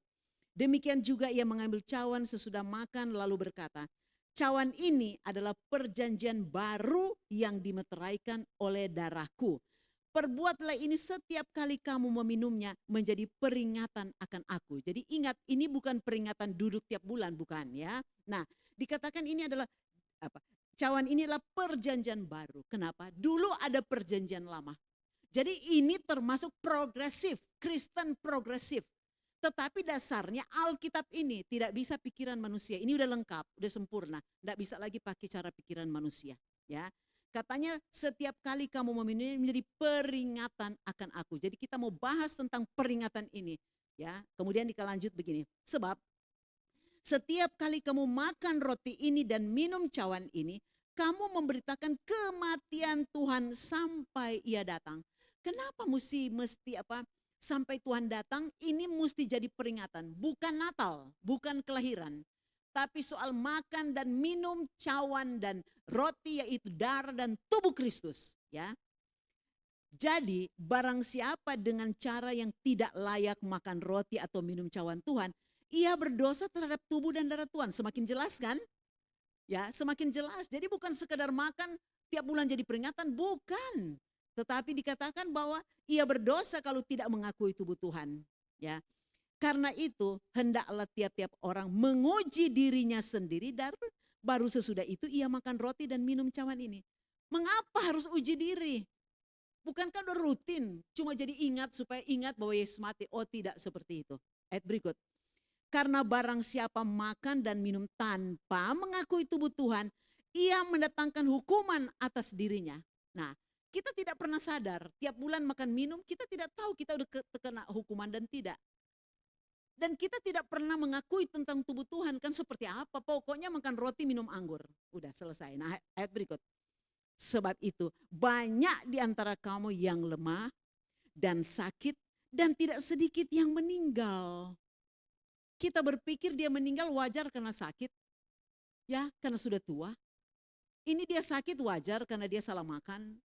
Demikian juga ia mengambil cawan sesudah makan lalu berkata, cawan ini adalah perjanjian baru yang dimeteraikan oleh darahku. Perbuatlah ini setiap kali kamu meminumnya menjadi peringatan akan aku. Jadi ingat, ini bukan peringatan duduk tiap bulan, bukan ya. Nah, dikatakan ini adalah apa? Cawan ini adalah perjanjian baru. Kenapa? Dulu ada perjanjian lama. Jadi ini termasuk progresif, Kristen progresif. Tetapi dasarnya Alkitab ini tidak bisa pikiran manusia. Ini udah lengkap, udah sempurna. Tidak bisa lagi pakai cara pikiran manusia. Ya, katanya setiap kali kamu meminumnya menjadi peringatan akan aku. Jadi kita mau bahas tentang peringatan ini. Ya, kemudian lanjut begini. Sebab setiap kali kamu makan roti ini dan minum cawan ini, kamu memberitakan kematian Tuhan sampai ia datang. Kenapa mesti sampai Tuhan datang? Ini mesti jadi peringatan, bukan Natal, bukan kelahiran. Tapi soal makan dan minum cawan dan roti, yaitu darah dan tubuh Kristus, ya. Jadi barang siapa dengan cara yang tidak layak makan roti atau minum cawan Tuhan, ia berdosa terhadap tubuh dan darah Tuhan. Semakin jelas kan? Ya, semakin jelas. Jadi bukan sekedar makan tiap bulan jadi peringatan, bukan. Tetapi dikatakan bahwa ia berdosa kalau tidak mengakui tubuh Tuhan. Ya, karena itu hendaklah tiap-tiap orang menguji dirinya sendiri, dan baru sesudah itu ia makan roti dan minum cawan ini. Mengapa harus uji diri? Bukankah udah rutin, cuma jadi ingat supaya ingat bahwa Yesus mati? Oh tidak seperti itu. Ayat berikut. Karena barang siapa makan dan minum tanpa mengakui tubuh Tuhan, ia mendatangkan hukuman atas dirinya. Nah, kita tidak pernah sadar, tiap bulan makan minum, kita tidak tahu kita udah terkena hukuman dan tidak. Dan kita tidak pernah mengakui tentang tubuh Tuhan, kan seperti apa, pokoknya makan roti minum anggur. Udah selesai. Nah, ayat berikut. Sebab itu banyak di antara kamu yang lemah dan sakit dan tidak sedikit yang meninggal. Kita berpikir dia meninggal wajar karena sakit, ya karena sudah tua. Ini dia sakit wajar karena dia salah makan.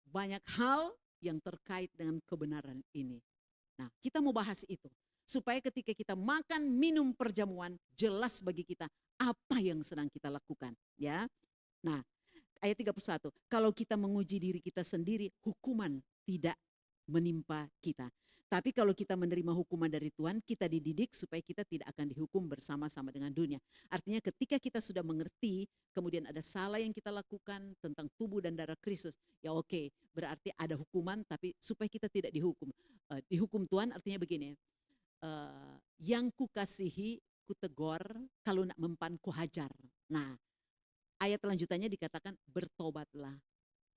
Banyak hal yang terkait dengan kebenaran ini. Nah, kita mau bahas itu. Supaya ketika kita makan, minum perjamuan, jelas bagi kita apa yang sedang kita lakukan. Ya. Nah, ayat 31. Kalau kita menguji diri kita sendiri, hukuman tidak menimpa kita. Tapi kalau kita menerima hukuman dari Tuhan, kita dididik supaya kita tidak akan dihukum bersama-sama dengan dunia. Artinya ketika kita sudah mengerti, kemudian ada salah yang kita lakukan tentang tubuh dan darah Kristus, ya oke, berarti ada hukuman, tapi supaya kita tidak dihukum. Dihukum Tuhan artinya begini, yang kukasihi kutegor, kalau nak mempan kuhajar. Nah, ayat lanjutannya dikatakan bertobatlah.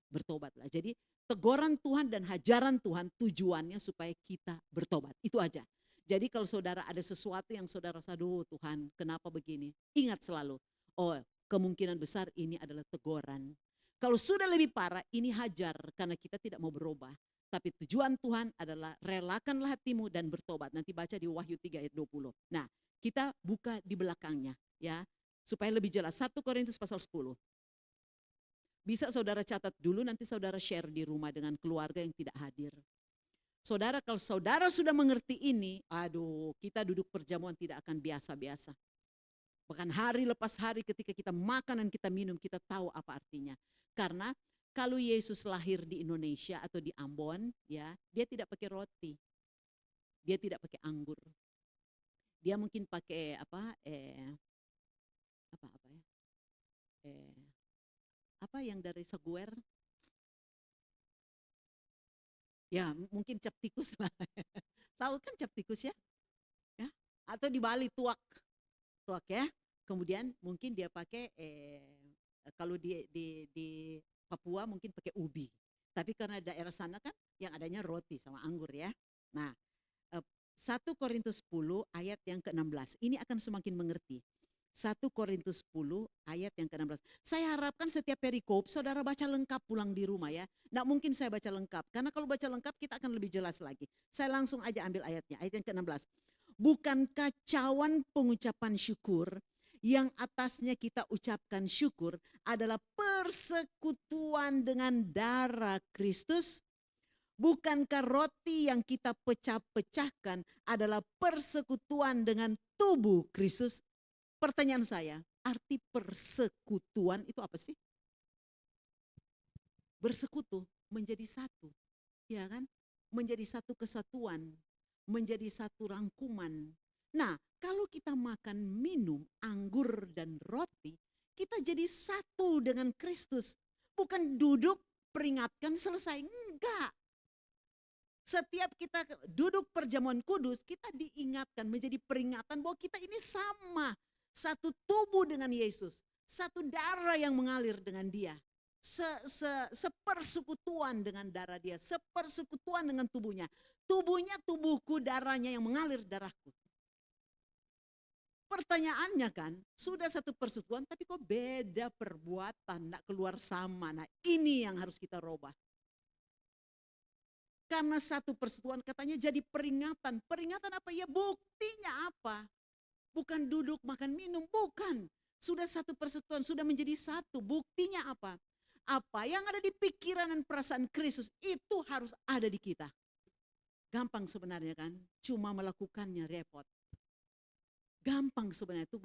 Bertobatlah. Jadi teguran Tuhan dan hajaran Tuhan tujuannya supaya kita bertobat. Itu aja. Jadi kalau saudara ada sesuatu yang saudara rasa, aduh Tuhan kenapa begini? Ingat selalu, oh kemungkinan besar ini adalah teguran. Kalau sudah lebih parah, ini hajar karena kita tidak mau berubah. Tapi tujuan Tuhan adalah relakanlah hatimu dan bertobat. Nanti baca di Wahyu 3 ayat 20. Nah, kita buka di belakangnya ya, supaya lebih jelas. 1 Korintus pasal 10. Bisa saudara catat dulu, nanti saudara share di rumah dengan keluarga yang tidak hadir. Saudara, kalau saudara sudah mengerti ini, aduh, kita duduk perjamuan tidak akan biasa-biasa. Bahkan hari lepas hari ketika kita makan dan kita minum, kita tahu apa artinya. Karena kalau Yesus lahir di Indonesia atau di Ambon, ya, dia tidak pakai roti. Dia tidak pakai anggur. Dia mungkin pakai apa yang dari saguer, ya mungkin cap tikus lah. Tahu kan cap tikus ya? Ya, atau di Bali tuak ya. Kemudian mungkin dia pakai kalau di Papua mungkin pakai ubi. Tapi karena daerah sana kan yang adanya roti sama anggur ya. Nah, 1 Korintus 10 ayat yang ke-16 ini akan semakin mengerti. 1 Korintus 10 ayat yang ke-16. Saya harapkan setiap perikop saudara baca lengkap pulang di rumah ya. Nggak mungkin saya baca lengkap, karena kalau baca lengkap kita akan lebih jelas lagi. Saya langsung aja ambil ayatnya, ayat yang ke-16. Bukankah cawan pengucapan syukur yang atasnya kita ucapkan syukur adalah persekutuan dengan darah Kristus? Bukankah roti yang kita pecah-pecahkan adalah persekutuan dengan tubuh Kristus? Pertanyaan saya, arti persekutuan itu apa sih? Bersekutu, menjadi satu, ya kan? Menjadi satu kesatuan, menjadi satu rangkuman. Nah, kalau kita makan, minum anggur dan roti, kita jadi satu dengan Kristus. Bukan duduk, peringatkan, selesai. Enggak. Setiap kita duduk perjamuan kudus, kita diingatkan, menjadi peringatan bahwa kita ini sama. Satu tubuh dengan Yesus, satu darah yang mengalir dengan dia. Sepersekutuan dengan darah dia, sepersekutuan dengan tubuhnya. Tubuhnya tubuhku, darahnya yang mengalir darahku. Pertanyaannya kan, sudah satu persekutuan tapi kok beda perbuatan, tidak keluar sama. Nah ini yang harus kita robah. Karena satu persekutuan katanya jadi peringatan. Peringatan apa ya? Buktinya apa? Bukan duduk makan minum, bukan. Sudah satu persekutuan, sudah menjadi satu. Buktinya apa? Apa yang ada di pikiran dan perasaan Kristus itu harus ada di kita. Gampang sebenarnya kan? Cuma melakukannya repot. Gampang sebenarnya itu.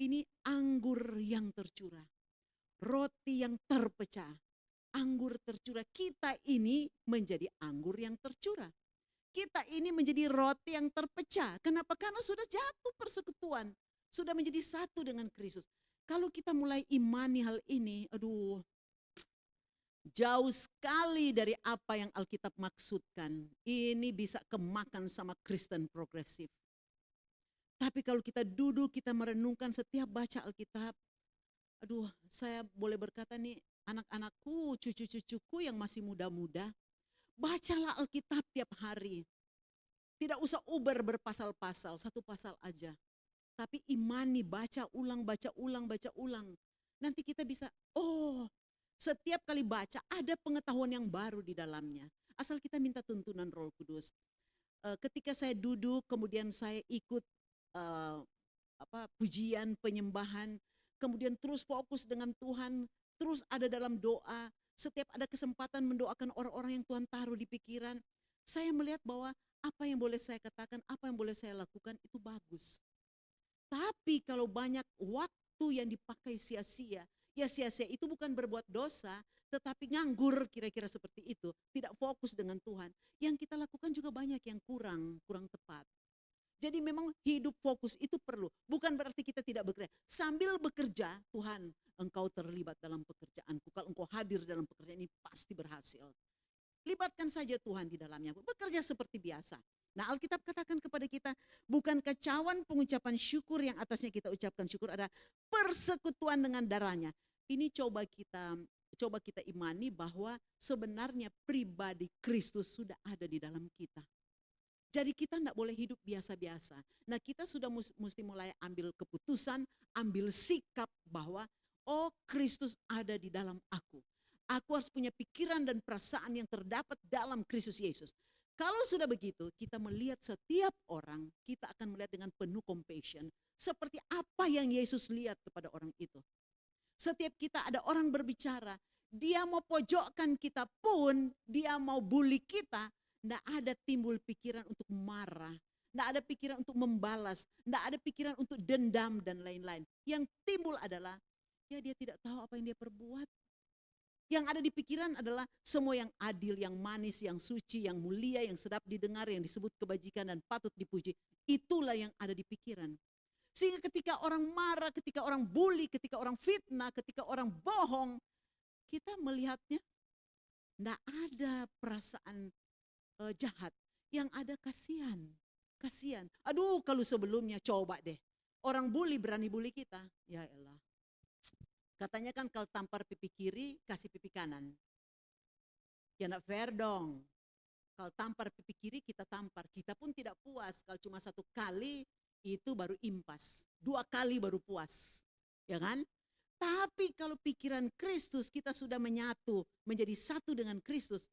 Ini anggur yang tercurah. Roti yang terpecah. Anggur tercurah. Kita ini menjadi anggur yang tercurah. Kita ini menjadi roti yang terpecah. Kenapa? Karena sudah jatuh persekutuan. Sudah menjadi satu dengan Kristus. Kalau kita mulai imani hal ini, aduh, jauh sekali dari apa yang Alkitab maksudkan. Ini bisa kemakan sama Kristen progresif. Tapi kalau kita duduk, kita merenungkan setiap baca Alkitab, aduh, saya boleh berkata nih, anak-anakku, cucu-cucuku yang masih muda-muda, bacalah Alkitab tiap hari. Tidak usah uber berpasal-pasal, satu pasal aja. Tapi imani, baca ulang, baca ulang, baca ulang. Nanti kita bisa, oh, setiap kali baca ada pengetahuan yang baru di dalamnya. Asal kita minta tuntunan Roh Kudus. Ketika saya duduk, kemudian saya ikut pujian, penyembahan, kemudian terus fokus dengan Tuhan, terus ada dalam doa. Setiap ada kesempatan mendoakan orang-orang yang Tuhan taruh di pikiran, saya melihat bahwa apa yang boleh saya katakan, apa yang boleh saya lakukan itu bagus. Tapi kalau banyak waktu yang dipakai sia-sia, ya sia-sia itu bukan berbuat dosa, tetapi nganggur, kira-kira seperti itu. Tidak fokus dengan Tuhan. Yang kita lakukan juga banyak yang kurang tepat. Jadi memang hidup fokus itu perlu. Bukan berarti kita tidak bekerja. Sambil bekerja, Tuhan, engkau terlibat dalam pekerjaanku. Kalau engkau hadir dalam pekerjaan ini pasti berhasil. Libatkan saja Tuhan di dalamnya. Bekerja seperti biasa. Nah, Alkitab katakan kepada kita, bukan cawan pengucapan syukur yang atasnya kita ucapkan syukur, ada persekutuan dengan darahnya. Ini coba kita imani bahwa sebenarnya pribadi Kristus sudah ada di dalam kita. Jadi kita tidak boleh hidup biasa-biasa. Nah, kita sudah mesti mulai ambil keputusan, ambil sikap bahwa oh, Kristus ada di dalam aku. Aku harus punya pikiran dan perasaan yang terdapat dalam Kristus Yesus. Kalau sudah begitu, kita melihat setiap orang, kita akan melihat dengan penuh compassion. Seperti apa yang Yesus lihat kepada orang itu. Setiap kita ada orang berbicara, dia mau pojokkan kita pun, dia mau bully kita, tidak ada timbul pikiran untuk marah, tidak ada pikiran untuk membalas, tidak ada pikiran untuk dendam dan lain-lain. Yang timbul adalah, ya dia tidak tahu apa yang dia perbuat. Yang ada di pikiran adalah semua yang adil, yang manis, yang suci, yang mulia, yang sedap didengar, yang disebut kebajikan dan patut dipuji. Itulah yang ada di pikiran. Sehingga ketika orang marah, ketika orang bully, ketika orang fitnah, ketika orang bohong, kita melihatnya tidak ada perasaan jahat, yang ada kasihan. Aduh, kalau sebelumnya coba deh, orang bully berani bully kita, ya elah. Katanya kan kalau tampar pipi kiri, kasih pipi kanan. Ya enggak fair dong. Kalau tampar pipi kiri kita tampar, kita pun tidak puas kalau cuma satu kali itu baru impas. 2 kali baru puas. Ya kan? Tapi kalau pikiran Kristus kita sudah menyatu, menjadi satu dengan Kristus,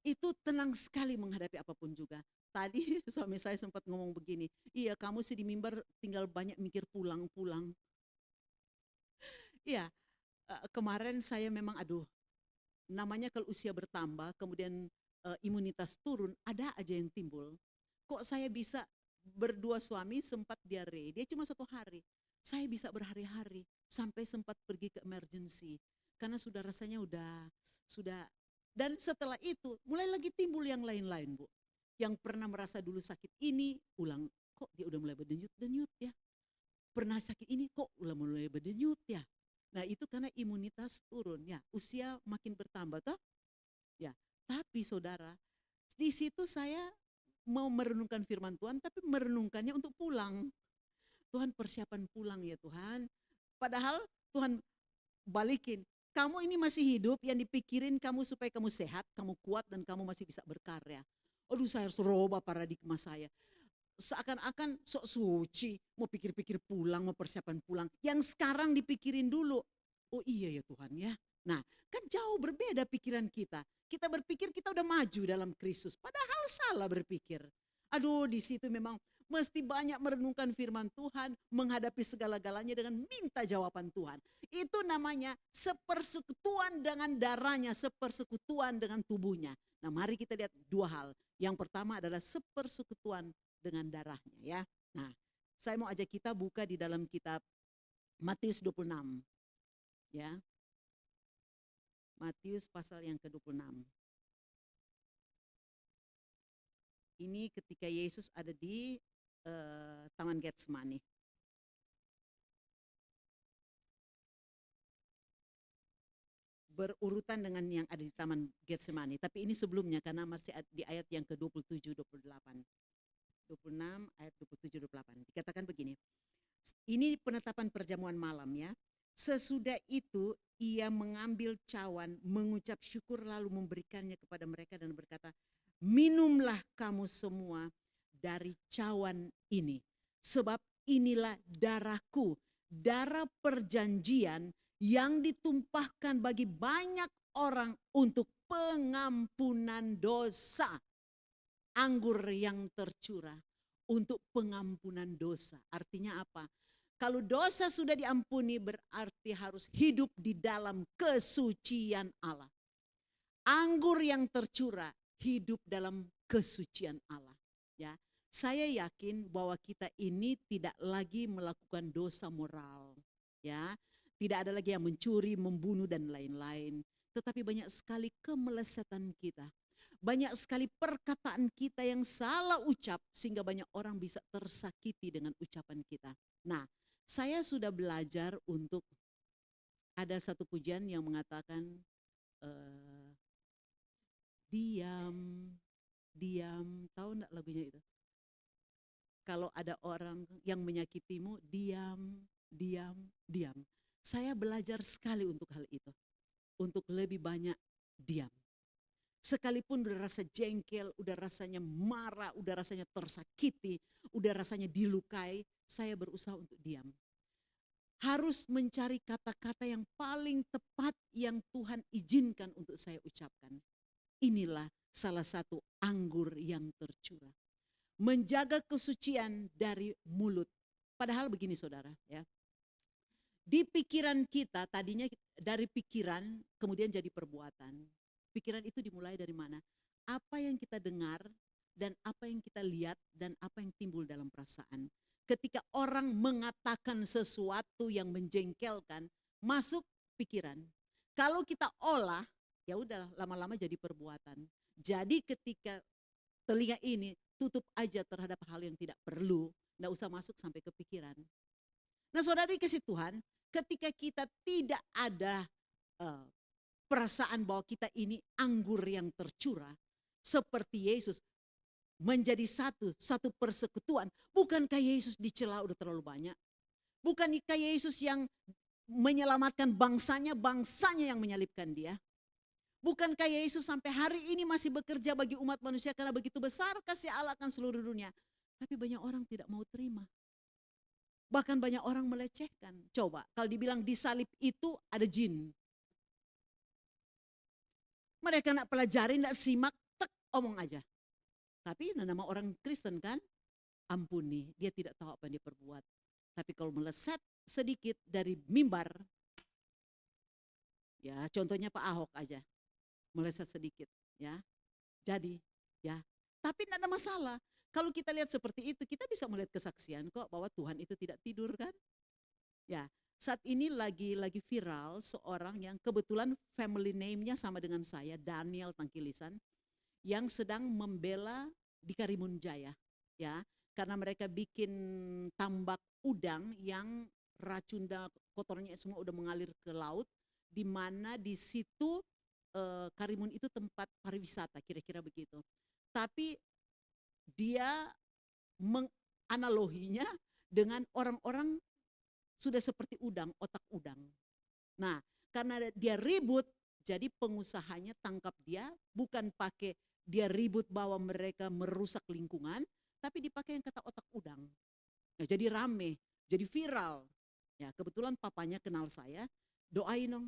itu tenang sekali menghadapi apapun juga. Tadi suami saya sempat ngomong begini, iya kamu sih di mimbar tinggal banyak mikir pulang-pulang. Iya, kemarin saya memang namanya kalau usia bertambah, kemudian imunitas turun, ada aja yang timbul. Kok saya bisa berdua suami sempat diare, dia cuma 1 hari. Saya bisa berhari-hari, sampai sempat pergi ke emergency. Karena sudah rasanya sudah. Dan setelah itu, mulai lagi timbul yang lain-lain, Bu. Yang pernah merasa dulu sakit ini, ulang, kok dia udah mulai berdenyut-denyut ya. Pernah sakit ini, kok udah mulai berdenyut ya. Nah itu karena imunitas turun ya, usia makin bertambah toh. Ya, tapi saudara, di situ saya mau merenungkan firman Tuhan, tapi merenungkannya untuk pulang. Tuhan persiapan pulang ya Tuhan. Padahal Tuhan balikin, kamu ini masih hidup, yang dipikirin kamu supaya kamu sehat, kamu kuat dan kamu masih bisa berkarya. Aduh saya harus rubah paradigma saya. Seakan-akan sok suci, mau pikir-pikir pulang, mau persiapan pulang. Yang sekarang dipikirin dulu. Oh iya ya Tuhan ya. Nah kan jauh berbeda pikiran kita. Kita berpikir kita udah maju dalam Kristus. Padahal salah berpikir. Aduh di situ memang mesti banyak merenungkan firman Tuhan. Menghadapi segala-galanya dengan minta jawaban Tuhan. Itu namanya sepersekutuan dengan darahnya, sepersekutuan dengan tubuhnya. Nah mari kita lihat 2 hal. Yang pertama adalah sepersekutuan dengan darahnya ya. Nah, saya mau ajak kita buka di dalam kitab Matius 26. Ya. Matius pasal yang ke-26. Ini ketika Yesus ada di Taman Getsemani. Berurutan dengan yang ada di Taman Getsemani. Tapi ini sebelumnya karena masih di ayat yang ke-27, 28. 26 ayat 27 28 dikatakan begini. Ini penetapan perjamuan malam ya. Sesudah itu ia mengambil cawan, mengucap syukur lalu memberikannya kepada mereka dan berkata, minumlah kamu semua dari cawan ini, sebab inilah darahku, darah perjanjian yang ditumpahkan bagi banyak orang untuk pengampunan dosa. Anggur yang tercurah untuk pengampunan dosa. Artinya apa? Kalau dosa sudah diampuni berarti harus hidup di dalam kesucian Allah. Anggur yang tercurah hidup dalam kesucian Allah. Ya, saya yakin bahwa kita ini tidak lagi melakukan dosa moral. Ya, tidak ada lagi yang mencuri, membunuh dan lain-lain. Tetapi banyak sekali kemelesetan kita. Banyak sekali perkataan kita yang salah ucap sehingga banyak orang bisa tersakiti dengan ucapan kita. Nah, saya sudah belajar untuk ada satu pujian yang mengatakan diam, diam, tahu enggak lagunya itu? Kalau ada orang yang menyakitimu, diam, diam, diam. Saya belajar sekali untuk hal itu. Untuk lebih banyak diam. Sekalipun udah rasa jengkel, udah rasanya marah, udah rasanya tersakiti, udah rasanya dilukai, saya berusaha untuk diam. Harus mencari kata-kata yang paling tepat yang Tuhan izinkan untuk saya ucapkan. Inilah salah satu anggur yang tercurah. Menjaga kesucian dari mulut. Padahal begini saudara ya. Di pikiran kita tadinya dari pikiran kemudian jadi perbuatan. Pikiran itu dimulai dari mana? Apa yang kita dengar dan apa yang kita lihat dan apa yang timbul dalam perasaan. Ketika orang mengatakan sesuatu yang menjengkelkan, masuk pikiran. Kalau kita olah, ya udah lama-lama jadi perbuatan. Jadi ketika telinga ini tutup aja terhadap hal yang tidak perlu, enggak usah masuk sampai ke pikiran. Nah saudara dikasih Tuhan, ketika kita tidak ada perasaan bahwa kita ini anggur yang tercurah, seperti Yesus menjadi satu persekutuan. Bukankah Yesus dicela udah terlalu banyak? Bukankah Yesus yang menyelamatkan bangsanya yang menyalibkan dia? Bukankah Yesus sampai hari ini masih bekerja bagi umat manusia karena begitu besar kasih Allah akan seluruh dunia? Tapi banyak orang tidak mau terima. Bahkan banyak orang melecehkan. Coba, kalau dibilang di salib itu ada jin. Mereka nak pelajari, nak simak, tek, omong aja. Tapi nama orang Kristen kan, ampuni, dia tidak tahu apa yang dia perbuat. Tapi kalau meleset sedikit dari mimbar, ya contohnya Pak Ahok aja, meleset sedikit, ya. Jadi, ya, tapi tidak ada masalah. Kalau kita lihat seperti itu, kita bisa melihat kesaksian kok bahwa Tuhan itu tidak tidur kan. Ya, saat ini lagi viral seorang yang kebetulan family name-nya sama dengan saya, Daniel Tangkilisan, yang sedang membela di Karimun Jaya, ya, karena mereka bikin tambak udang yang racun dan kotornya semua udah mengalir ke laut, di mana di situ Karimun itu tempat pariwisata, kira-kira begitu. Tapi dia menganaloginya dengan orang-orang sudah seperti udang, otak udang. Nah, karena dia ribut, jadi pengusahanya tangkap dia, bukan pakai dia ribut bahwa mereka merusak lingkungan, tapi dipakai yang kata otak udang. Nah, jadi rame, jadi viral. Ya, kebetulan papanya kenal saya, doain dong.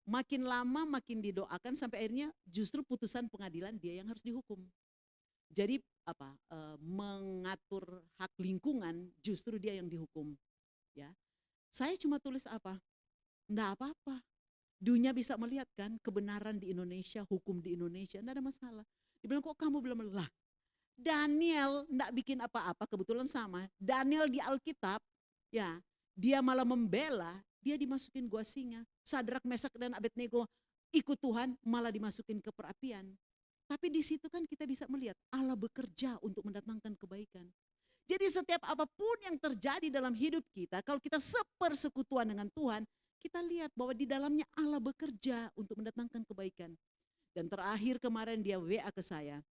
Makin lama makin didoakan sampai akhirnya justru putusan pengadilan dia yang harus dihukum. Jadi mengatur hak lingkungan justru dia yang dihukum. Ya, saya cuma tulis apa? Enggak apa-apa. Dunia bisa melihat kan kebenaran di Indonesia, hukum di Indonesia, enggak ada masalah. Dibilang kok kamu belum lah. Daniel enggak bikin apa-apa, kebetulan sama. Daniel di Alkitab, ya, dia malah membela, dia dimasukin gua singa. Sadrak, Mesak dan Abednego ikut Tuhan, malah dimasukin ke perapian. Tapi di situ kan kita bisa melihat Allah bekerja untuk mendatangkan kebaikan. Jadi setiap apapun yang terjadi dalam hidup kita, kalau kita sepersekutuan dengan Tuhan, kita lihat bahwa di dalamnya Allah bekerja untuk mendatangkan kebaikan. Dan terakhir kemarin dia WA ke saya,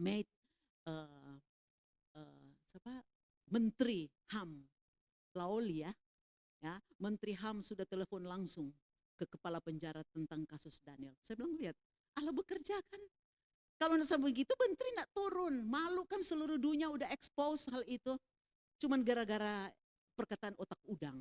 mate, Menteri HAM, Laoli ya, Menteri HAM sudah telepon langsung ke kepala penjara tentang kasus Daniel. Saya bilang lihat, Allah bekerja kan. Kalau sampai begitu menteri nak turun, malu kan seluruh dunia udah expose hal itu. Cuman gara-gara perkataan otak udang.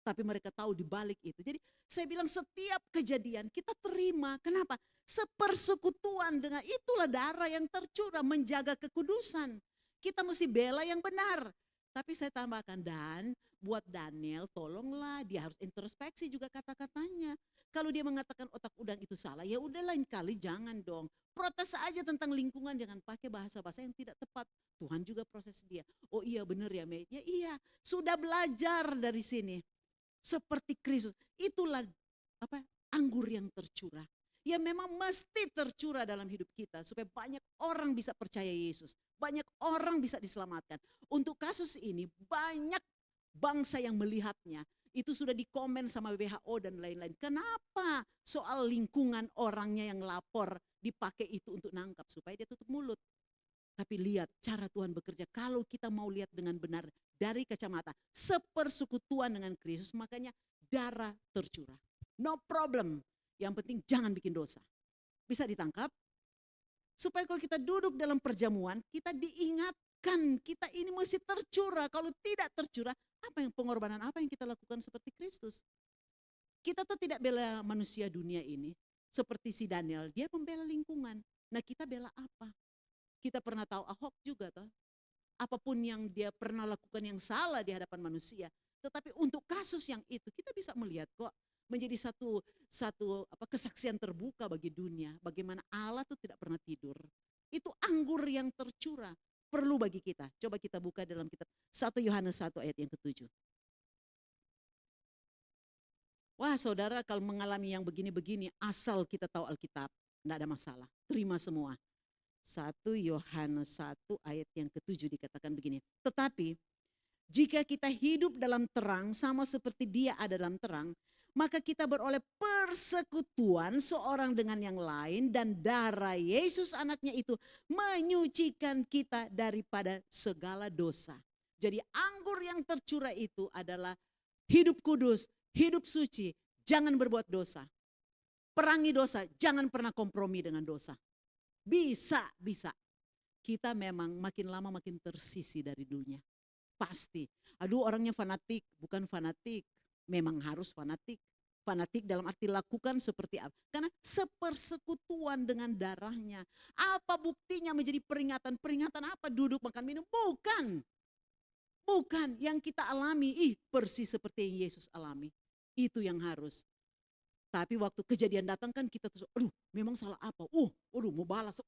Tapi mereka tahu di balik itu. Jadi saya bilang setiap kejadian kita terima. Kenapa? Sepersekutuan dengan itulah darah yang tercurah menjaga kekudusan. Kita mesti bela yang benar. Tapi saya tambahkan, dan buat Daniel tolonglah dia harus introspeksi juga kata-katanya. Kalau dia mengatakan otak udang itu salah, ya udah lain kali jangan dong. Protes aja tentang lingkungan, jangan pakai bahasa-bahasa yang tidak tepat. Tuhan juga proses dia. Oh iya benar ya Mei. Ya iya, sudah belajar dari sini. Seperti Kristus, itulah anggur yang tercurah. Ya memang mesti tercurah dalam hidup kita supaya banyak orang bisa percaya Yesus. Banyak orang bisa diselamatkan. Untuk kasus ini banyak bangsa yang melihatnya. Itu sudah dikomen sama WHO dan lain-lain. Kenapa soal lingkungan orangnya yang lapor dipakai itu untuk nangkap supaya dia tutup mulut. Tapi lihat cara Tuhan bekerja. Kalau kita mau lihat dengan benar dari kacamata sepersekutuan dengan Kristus, makanya darah tercurah. No problem. Yang penting jangan bikin dosa. Bisa ditangkap. Supaya kalau kita duduk dalam perjamuan, kita diingatkan kita ini mesti tercurah. Kalau tidak tercurah, apa yang pengorbanan apa yang kita lakukan seperti Kristus? Kita tuh tidak bela manusia dunia ini. Seperti si Daniel, dia membela lingkungan. Nah kita bela apa? Kita pernah tahu Ahok juga toh. Apapun yang dia pernah lakukan yang salah di hadapan manusia. Tetapi untuk kasus yang itu kita bisa melihat kok. Menjadi satu kesaksian terbuka bagi dunia. Bagaimana Allah tuh tidak pernah tidur. Itu anggur yang tercurah. Perlu bagi kita. Coba kita buka dalam kitab 1 Yohanes 1 ayat yang ke-7. Wah saudara kalau mengalami yang begini-begini asal kita tahu Alkitab. Tidak ada masalah. Terima semua. 1 Yohanes 1 ayat yang ke-7 dikatakan begini. Tetapi jika kita hidup dalam terang sama seperti dia ada dalam terang. Maka kita beroleh persekutuan seorang dengan yang lain dan darah Yesus anaknya itu menyucikan kita daripada segala dosa. Jadi anggur yang tercurah itu adalah hidup kudus, hidup suci, jangan berbuat dosa. Perangi dosa, jangan pernah kompromi dengan dosa. Bisa. kita memang makin lama makin tersisi dari dunia. Pasti. Aduh, orangnya fanatik, bukan fanatik. Memang harus fanatik. Fanatik dalam arti lakukan seperti apa? Karena sepersekutuan dengan darahnya. Apa buktinya menjadi peringatan? Peringatan apa? Duduk makan minum? Bukan. Bukan yang kita alami. Persis seperti yang Yesus alami. Itu yang harus. Tapi waktu kejadian datang kan kita tuh, aduh memang salah apa? Aduh mau balas.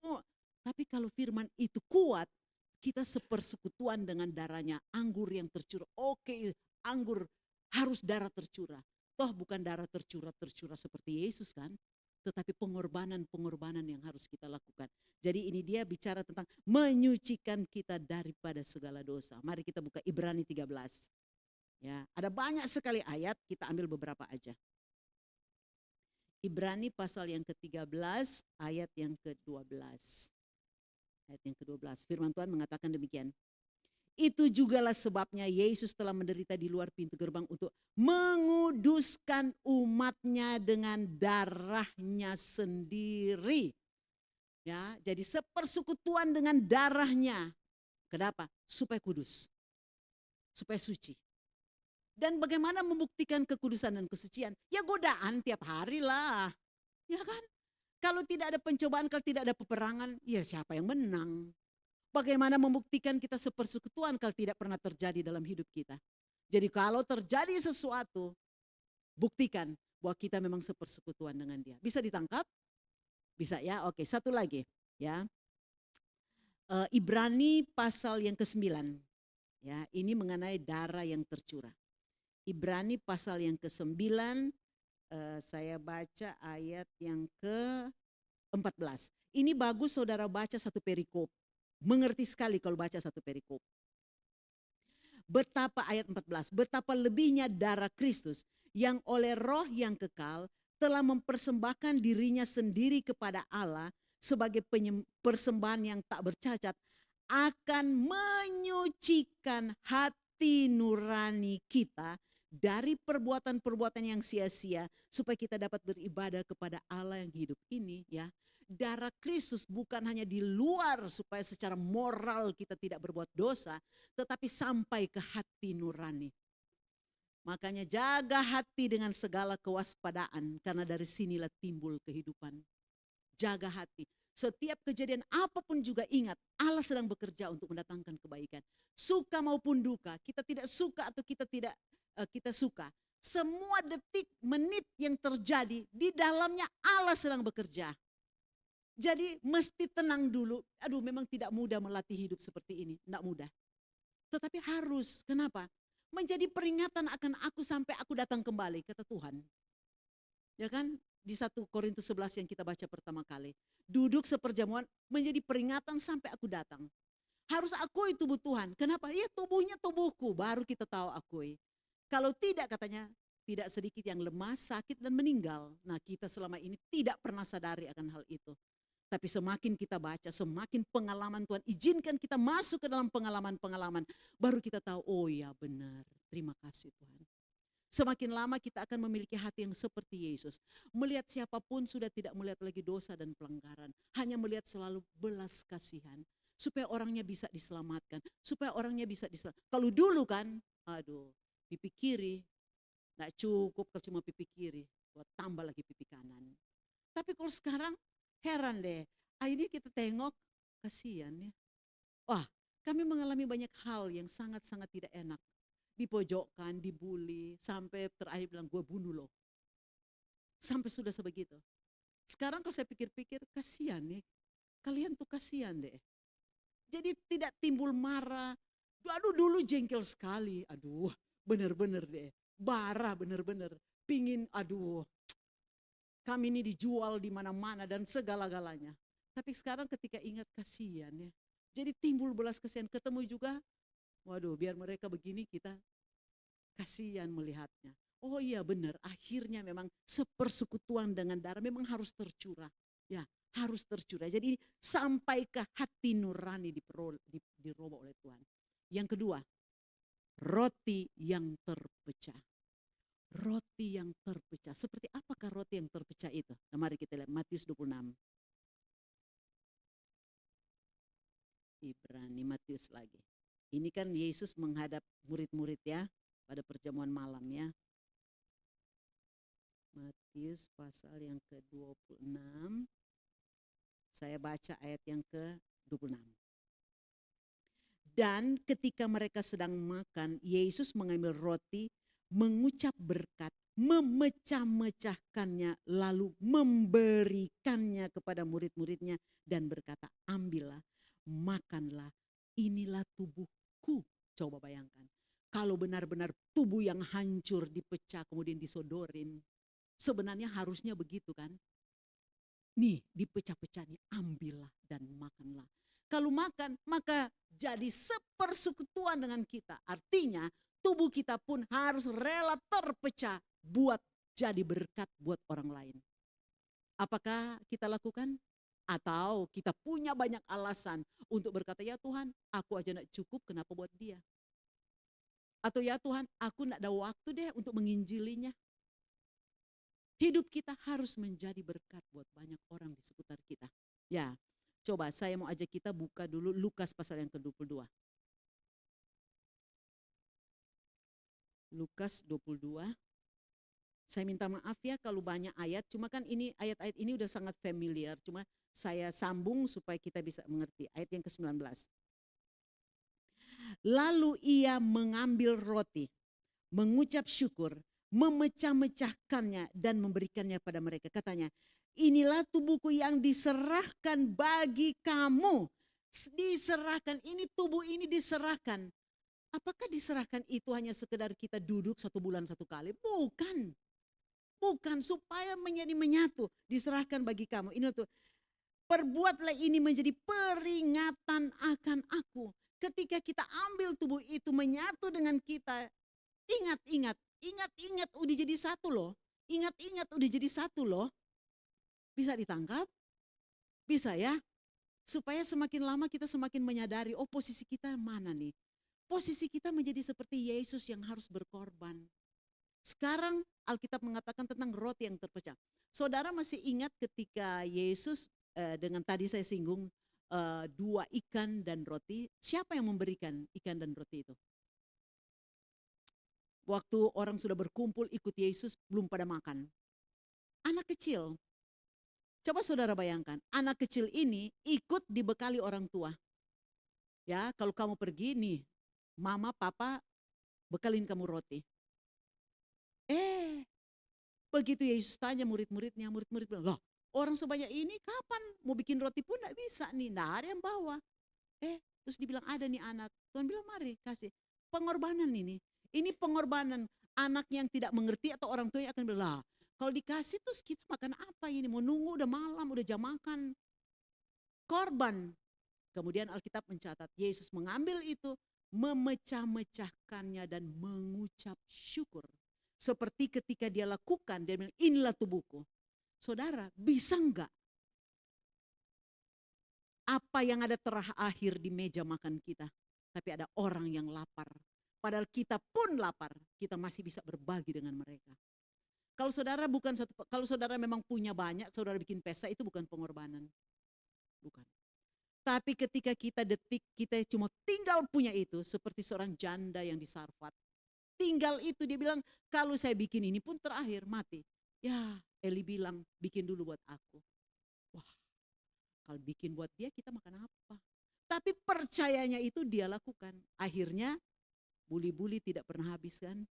Tapi kalau firman itu kuat, kita sepersekutuan dengan darahnya. Anggur yang tercurah. Oke, anggur harus darah tercurah. Toh bukan darah tercurah seperti Yesus kan. Tetapi pengorbanan yang harus kita lakukan. Jadi ini dia bicara tentang menyucikan kita daripada segala dosa. Mari kita buka Ibrani 13. Ya, ada banyak sekali ayat, kita ambil beberapa aja. Ibrani pasal yang ke-13 ayat yang ke-12. Ayat yang ke-12. Firman Tuhan mengatakan demikian. Itu jugalah sebabnya Yesus telah menderita di luar pintu gerbang untuk menguduskan umatnya dengan darahnya sendiri. Ya, jadi sepersekutuan dengan darahnya. Kenapa? Supaya kudus. Supaya suci. Dan bagaimana membuktikan kekudusan dan kesucian? Ya godaan tiap hari lah. Ya kan? Kalau tidak ada pencobaan, kalau tidak ada peperangan, ya siapa yang menang? Bagaimana membuktikan kita sepersekutuan kalau tidak pernah terjadi dalam hidup kita? Jadi kalau terjadi sesuatu, buktikan bahwa kita memang sepersekutuan dengan dia. Bisa ditangkap? Bisa ya? Oke, satu lagi ya. Ibrani pasal yang ke-9. Ya, ini mengenai darah yang tercurah. Ibrani pasal yang ke-9, saya baca ayat yang ke-14. Ini bagus saudara baca satu perikop. Mengerti sekali kalau baca satu perikop. Betapa ayat 14, betapa lebihnya darah Kristus yang oleh roh yang kekal telah mempersembahkan dirinya sendiri kepada Allah sebagai persembahan yang tak bercacat akan menyucikan hati nurani kita dari perbuatan-perbuatan yang sia-sia supaya kita dapat beribadah kepada Allah yang hidup ini ya. Darah Kristus bukan hanya di luar supaya secara moral kita tidak berbuat dosa, tetapi sampai ke hati nurani. Makanya jaga hati dengan segala kewaspadaan karena dari sinilah timbul kehidupan. Jaga hati. Setiap kejadian apapun juga ingat Allah sedang bekerja untuk mendatangkan kebaikan. Suka maupun duka, kita tidak suka atau kita suka. Semua detik, menit yang terjadi di dalamnya Allah sedang bekerja. Jadi mesti tenang dulu. Aduh memang tidak mudah melatih hidup seperti ini. Tidak mudah. Tetapi harus. Kenapa? Menjadi peringatan akan aku sampai aku datang kembali, kata Tuhan. Ya kan? Di 1 Korintus 11 yang kita baca pertama kali. Duduk seperjamuan menjadi peringatan sampai aku datang. Harus akui tubuh Tuhan. Kenapa? Ya tubuhnya tubuhku. Baru kita tahu akui. Kalau tidak katanya, tidak sedikit yang lemah, sakit dan meninggal. Nah kita selama ini tidak pernah sadari akan hal itu. Tapi semakin kita baca, semakin pengalaman Tuhan. Izinkan kita masuk ke dalam pengalaman-pengalaman. Baru kita tahu, oh ya benar. Terima kasih Tuhan. Semakin lama kita akan memiliki hati yang seperti Yesus. Melihat siapapun sudah tidak melihat lagi dosa dan pelanggaran. Hanya melihat selalu belas kasihan. Supaya orangnya bisa diselamatkan. Supaya orangnya bisa diselamatkan. Kalau dulu kan, aduh. Pipi kiri, tidak cukup kalau cuma pipi kiri, buat tambah lagi pipi kanan. Tapi kalau sekarang heran deh, akhirnya kita tengok, kasihan ya. Wah, kami mengalami banyak hal yang sangat-sangat tidak enak. Dipojokkan, dibully, sampai terakhir bilang gue bunuh lo. Sampai sudah sebegitu. Sekarang kalau saya pikir-pikir, kasihan nih, kalian tuh kasihan deh. Jadi tidak timbul marah, aduh dulu jengkel sekali, aduh. Bener-bener deh, bara bener-bener, pingin aduh, kami ini dijual di mana-mana dan segala-galanya. Tapi sekarang ketika ingat kasihan ya, jadi timbul belas kasihan, ketemu juga, waduh biar mereka begini kita kasihan melihatnya. Oh iya benar, akhirnya memang sepersekutuan dengan darah memang harus tercurah. Ya, harus tercurah. Jadi sampai ke hati nurani dirobah oleh Tuhan. Yang kedua, roti yang terpecah. Roti yang terpecah. Seperti apakah roti yang terpecah itu? Nah, mari kita lihat Matius 26. Ibrani, Matius lagi. Ini kan Yesus menghadap murid-murid ya pada perjamuan malam ya. Matius pasal yang ke-26. Saya baca ayat yang ke-26. Dan ketika mereka sedang makan, Yesus mengambil roti, mengucap berkat, memecah-mecahkannya, lalu memberikannya kepada murid-muridnya dan berkata, ambillah, makanlah, inilah tubuhku. Coba bayangkan, kalau benar-benar tubuh yang hancur dipecah kemudian disodorin, sebenarnya harusnya begitu kan? Nih dipecah-pecah nih, ambillah dan makanlah. Kalau makan maka jadi sepersekutuan dengan kita. Artinya tubuh kita pun harus rela terpecah buat jadi berkat buat orang lain. Apakah kita lakukan? Atau kita punya banyak alasan untuk berkata, ya Tuhan aku aja gak cukup, kenapa buat dia? Atau ya Tuhan aku gak ada waktu deh untuk menginjilinya. Hidup kita harus menjadi berkat buat banyak orang di sekitar kita. Ya, coba saya mau ajak kita buka dulu Lukas pasal yang ke-22. Lukas 22. Saya minta maaf ya kalau banyak ayat, cuma kan ini ayat-ayat ini udah sangat familiar, cuma saya sambung supaya kita bisa mengerti. Ayat yang ke-19. Lalu ia mengambil roti, mengucap syukur, memecah-mecahkannya dan memberikannya pada mereka. Katanya, inilah tubuhku yang diserahkan bagi kamu. Diserahkan, ini tubuh ini diserahkan. Apakah diserahkan itu hanya sekedar kita duduk 1 bulan 1 kali? Bukan. Bukan, supaya menjadi menyatu. Diserahkan bagi kamu. Ini tuh, perbuatlah ini menjadi peringatan akan aku. Ketika kita ambil tubuh itu menyatu dengan kita, ingat, udah jadi satu loh. Ingat, udah jadi satu loh. Bisa ditangkap? Bisa ya? Supaya semakin lama kita semakin menyadari, oh posisi kita mana nih? Posisi kita menjadi seperti Yesus yang harus berkorban. Sekarang Alkitab mengatakan tentang roti yang terpecah. Saudara masih ingat ketika Yesus dengan tadi saya singgung 2 ikan dan roti. Siapa yang memberikan ikan dan roti itu? Waktu orang sudah berkumpul ikut Yesus belum pada makan. Anak kecil. Coba saudara bayangkan, anak kecil ini ikut dibekali orang tua. Ya, kalau kamu pergi nih, mama, papa bekalin kamu roti. Begitu Yesus tanya murid-muridnya, murid-murid bilang, loh orang sebanyak ini kapan mau bikin roti pun gak bisa nih, gak ada yang bawa. Terus dibilang ada nih anak. Tuhan bilang mari kasih. Pengorbanan ini pengorbanan. Anak yang tidak mengerti atau orang tuanya akan bilang, lah kalau dikasih terus kita makan apa ini? Mau nunggu udah malam, udah jam makan. Korban. Kemudian Alkitab mencatat, Yesus mengambil itu, memecah-mecahkannya dan mengucap syukur. Seperti ketika dia lakukan, dia bilang inilah tubuhku. Saudara, bisa enggak apa yang ada terakhir di meja makan kita, tapi ada orang yang lapar. Padahal kita pun lapar, kita masih bisa berbagi dengan mereka. Kalau saudara memang punya banyak, saudara bikin pesta, itu bukan pengorbanan. Bukan. Tapi ketika kita cuma tinggal punya itu, seperti seorang janda yang di Sarfat. Tinggal itu, dia bilang, kalau saya bikin ini pun terakhir, mati. Ya, Eli bilang, bikin dulu buat aku. Wah, kalau bikin buat dia, kita makan apa? Tapi percayanya itu dia lakukan. Akhirnya, buli-buli tidak pernah habis kan?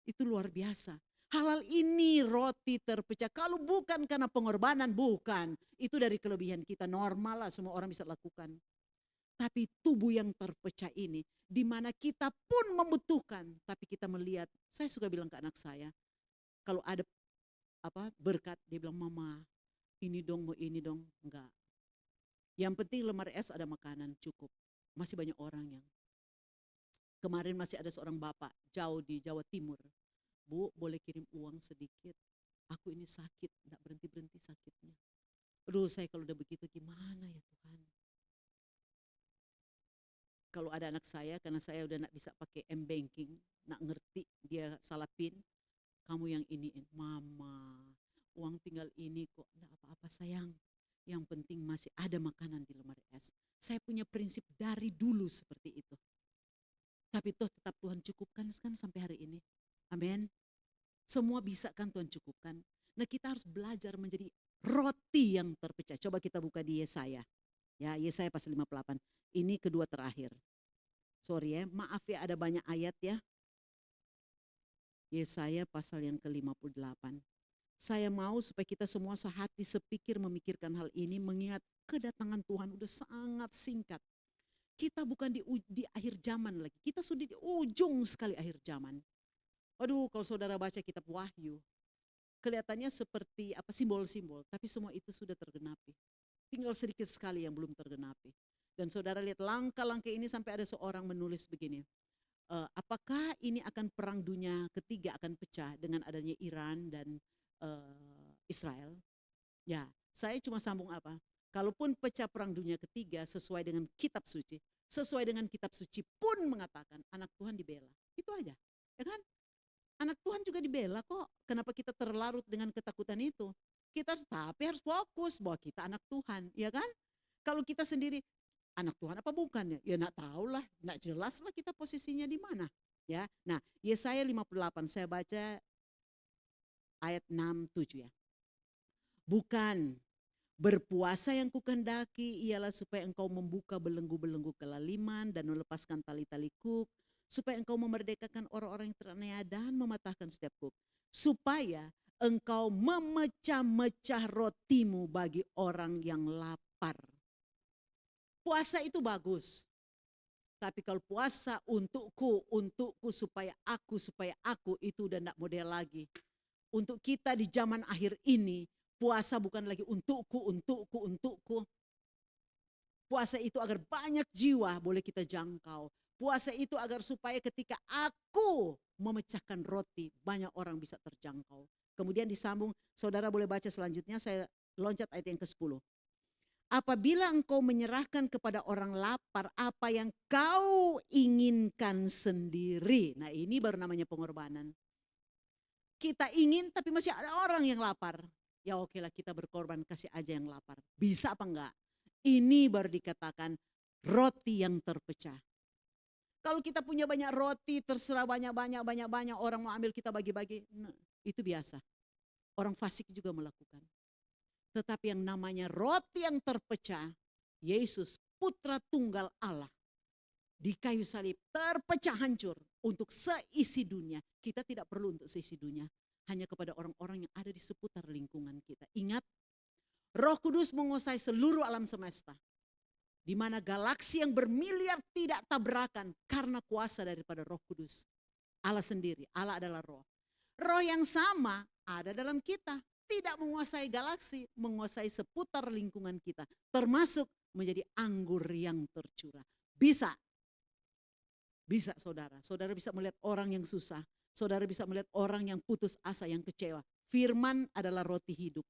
Itu luar biasa. Halal ini roti terpecah. Kalau bukan karena pengorbanan, bukan. Itu dari kelebihan kita, normal lah, semua orang bisa lakukan. Tapi tubuh yang terpecah ini, di mana kita pun membutuhkan, tapi kita melihat. Saya suka bilang ke anak saya, kalau ada berkat, dia bilang, mama, ini dong, mau ini dong, enggak. Yang penting lemari es ada makanan cukup. Masih banyak orang yang. Kemarin masih ada seorang bapak jauh di Jawa Timur. Bu, boleh kirim uang sedikit? Aku ini sakit, enggak berhenti-berhenti sakitnya. Aduh, saya kalau udah begitu gimana ya Tuhan? Kalau ada anak saya, karena saya udah enggak bisa pakai M-Banking, enggak ngerti, dia salah PIN, kamu yang iniin, mama, uang tinggal ini kok enggak apa-apa sayang. Yang penting masih ada makanan di lemari es. Saya punya prinsip dari dulu seperti itu. Tapi toh tetap Tuhan cukupkan kan sampai hari ini. Amin. Semua bisa kan Tuhan cukupkan. Nah kita harus belajar menjadi roti yang terpecah. Coba kita buka di Yesaya. Ya, Yesaya pasal 58. Ini kedua terakhir. Sorry ya, maaf ya ada banyak ayat ya. Yesaya pasal yang ke-58. Saya mau supaya kita semua sehati sepikir memikirkan hal ini, mengingat kedatangan Tuhan udah sangat singkat. Kita bukan di akhir zaman lagi, kita sudah di ujung sekali akhir zaman. Waduh, kalau saudara baca kitab Wahyu, kelihatannya seperti apa simbol-simbol, tapi semua itu sudah tergenapi. Tinggal sedikit sekali yang belum tergenapi. Dan saudara lihat langkah-langkah ini sampai ada seorang menulis begini. Apakah ini akan perang dunia ketiga akan pecah dengan adanya Iran dan Israel? Ya, saya cuma sambung apa? Kalaupun pecah perang dunia ketiga sesuai dengan kitab suci, sesuai dengan kitab suci pun mengatakan anak Tuhan dibela. Itu aja, ya kan? Anak Tuhan juga dibela kok. Kenapa kita terlarut dengan ketakutan itu? Kita tapi harus fokus bahwa kita anak Tuhan, ya kan? Kalau kita sendiri anak Tuhan apa bukan ya? Ya enggak tahu lah, enggak jelas lah kita posisinya di mana. Ya. Nah, Yesaya 58 saya baca ayat 6 7 ya. Bukan berpuasa yang kukendaki ialah supaya engkau membuka belenggu-belenggu kelaliman dan melepaskan tali-tali kuk, supaya engkau memerdekakan orang-orang yang teraniaya dan mematahkan setiap kuk, supaya engkau memecah-mecah rotimu bagi orang yang lapar. Puasa itu bagus. Tapi kalau puasa untukku supaya aku itu udah enggak model lagi. Untuk kita di zaman akhir ini, puasa bukan lagi untukku. Puasa itu agar banyak jiwa boleh kita jangkau. Puasa itu agar supaya ketika aku memecahkan roti, banyak orang bisa terjangkau. Kemudian disambung, saudara boleh baca selanjutnya, saya loncat ayat yang ke-10. Apabila engkau menyerahkan kepada orang lapar apa yang kau inginkan sendiri. Nah ini baru namanya pengorbanan. Kita ingin tapi masih ada orang yang lapar. Ya oke lah kita berkorban kasih aja yang lapar. Bisa apa enggak? Ini baru dikatakan roti yang terpecah. Kalau kita punya banyak roti terserah banyak orang mau ambil kita bagi-bagi. Nah, itu biasa. Orang fasik juga melakukan. Tetapi yang namanya roti yang terpecah, Yesus putra tunggal Allah di kayu salib terpecah hancur untuk seisi dunia. Kita tidak perlu untuk seisi dunia, hanya kepada orang-orang yang ada di seputar lingkungan kita. Ingat, Roh Kudus menguasai seluruh alam semesta, di mana galaksi yang bermiliar tidak tabrakan karena kuasa daripada Roh Kudus. Allah sendiri, Allah adalah roh. Roh yang sama ada dalam kita. Tidak menguasai galaksi, menguasai seputar lingkungan kita. Termasuk menjadi anggur yang tercurah. Bisa saudara. Saudara bisa melihat orang yang susah. Saudara bisa melihat orang yang putus asa, yang kecewa. Firman adalah roti hidup.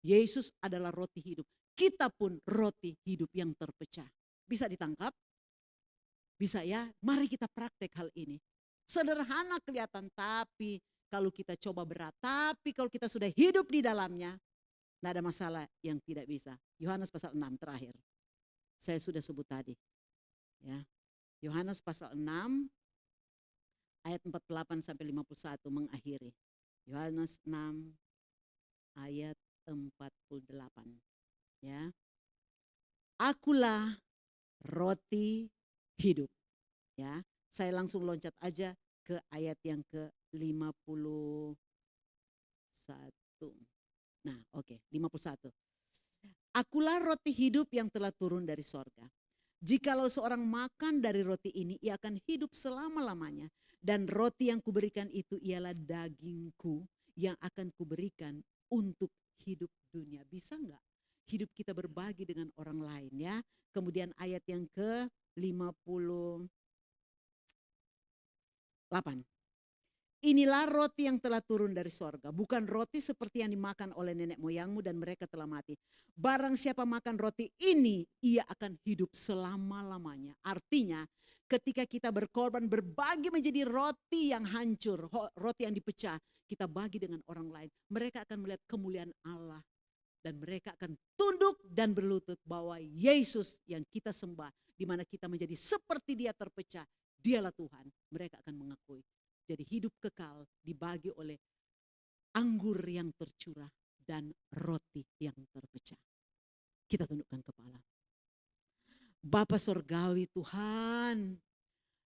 Yesus adalah roti hidup. Kita pun roti hidup yang terpecah. Bisa ditangkap? Bisa ya? Mari kita praktek hal ini. Sederhana kelihatan, tapi kalau kita coba berat, tapi kalau kita sudah hidup di dalamnya, tidak ada masalah yang tidak bisa. Yohanes pasal 6 terakhir. Saya sudah sebut tadi. Ya. Yohanes pasal 6 ayat 48 sampai 51 mengakhiri. Yohanes 6 ayat 48. Ya. Akulah roti hidup. Ya. Saya langsung loncat aja ke ayat yang ke-51. Nah, oke, 51. Akulah roti hidup yang telah turun dari sorga. Jikalau seorang makan dari roti ini, ia akan hidup selama-lamanya. Dan roti yang kuberikan itu ialah dagingku yang akan kuberikan untuk hidup dunia. Bisa enggak hidup kita berbagi dengan orang lain ya? Kemudian ayat yang ke-58. Inilah roti yang telah turun dari sorga. Bukan roti seperti yang dimakan oleh nenek moyangmu dan mereka telah mati. Barang siapa makan roti ini, ia akan hidup selama-lamanya. Artinya ketika kita berkorban berbagi menjadi roti yang hancur, roti yang dipecah, kita bagi dengan orang lain. Mereka akan melihat kemuliaan Allah. Dan mereka akan tunduk tunduk dan berlutut bahwa Yesus yang kita sembah, di mana kita menjadi seperti Dia terpecah, Dialah Tuhan, mereka akan mengakui. Jadi hidup kekal dibagi oleh anggur yang tercurah dan roti yang terpecah. Kita tundukkan kepala. Bapa Sorgawi Tuhan,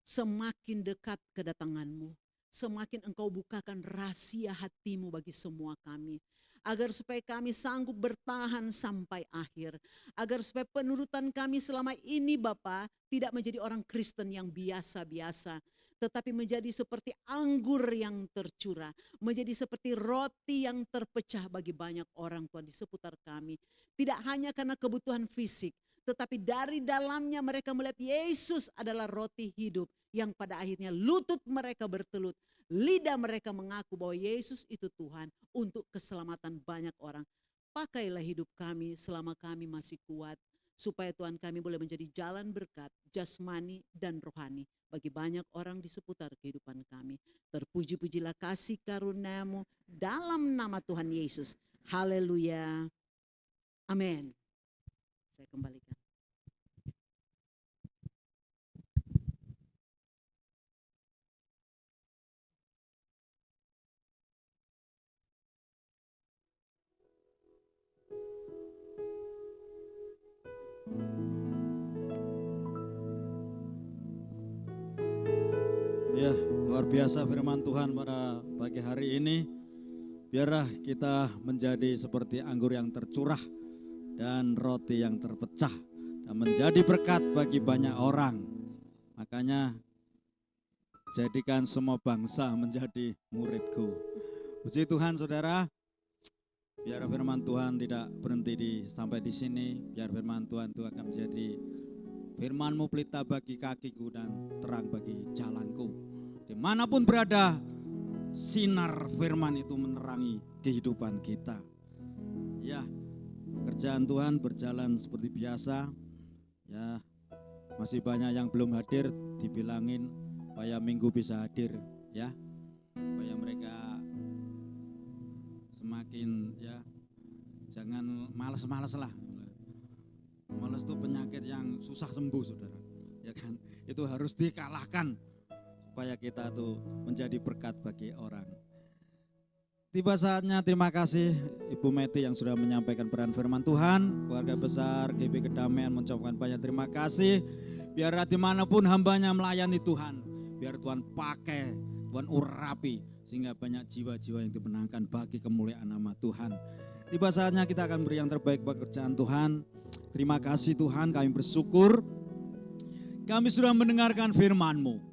semakin dekat kedatangan-Mu, semakin Engkau bukakan rahasia hati-Mu bagi semua kami. Agar supaya kami sanggup bertahan sampai akhir. Agar supaya penurutan kami selama ini Bapa tidak menjadi orang Kristen yang biasa-biasa. Tetapi menjadi seperti anggur yang tercurah. Menjadi seperti roti yang terpecah bagi banyak orang Tuhan di seputar kami. Tidak hanya karena kebutuhan fisik. Tetapi dari dalamnya mereka melihat Yesus adalah roti hidup. Yang pada akhirnya lutut mereka bertelut. Lidah mereka mengaku bahwa Yesus itu Tuhan untuk keselamatan banyak orang. Pakailah hidup kami selama kami masih kuat. Supaya Tuhan kami boleh menjadi jalan berkat, jasmani dan rohani. Bagi banyak orang di seputar kehidupan kami. Terpuji-pujilah kasih karunia-Mu dalam nama Tuhan Yesus. Haleluya. Amin. Saya kembalikan. Ya, luar biasa firman Tuhan pada pagi hari ini. Biarlah kita menjadi seperti anggur yang tercurah dan roti yang terpecah dan menjadi berkat bagi banyak orang. Makanya jadikan semua bangsa menjadi muridku. Puji Tuhan saudara. Biar firman Tuhan tidak berhenti sampai di sini. Biar firman Tuhan itu akan menjadi firman-Mu pelita bagi kakiku dan terang bagi jalanku. Dimanapun berada, sinar firman itu menerangi kehidupan kita. Ya, kerjaan Tuhan berjalan seperti biasa. Ya, masih banyak yang belum hadir, dibilangin supaya minggu bisa hadir, ya, supaya mereka semakin ya jangan malas-malas lah. Malas itu penyakit yang susah sembuh saudara, ya kan? Itu harus dikalahkan supaya kita tuh menjadi berkat bagi orang. Tiba saatnya, terima kasih Ibu Meti yang sudah menyampaikan peran firman Tuhan. Keluarga besar GB Kedamaian mengucapkan banyak terima kasih. Biar dimanapun hambanya melayani Tuhan, biar Tuhan pakai, Tuhan urapi, sehingga banyak jiwa-jiwa yang dimenangkan bagi kemuliaan nama Tuhan. Tiba saatnya kita akan beri yang terbaik bagi kerjaan Tuhan. Terima kasih Tuhan, kami bersyukur. Kami sudah mendengarkan firman-Mu.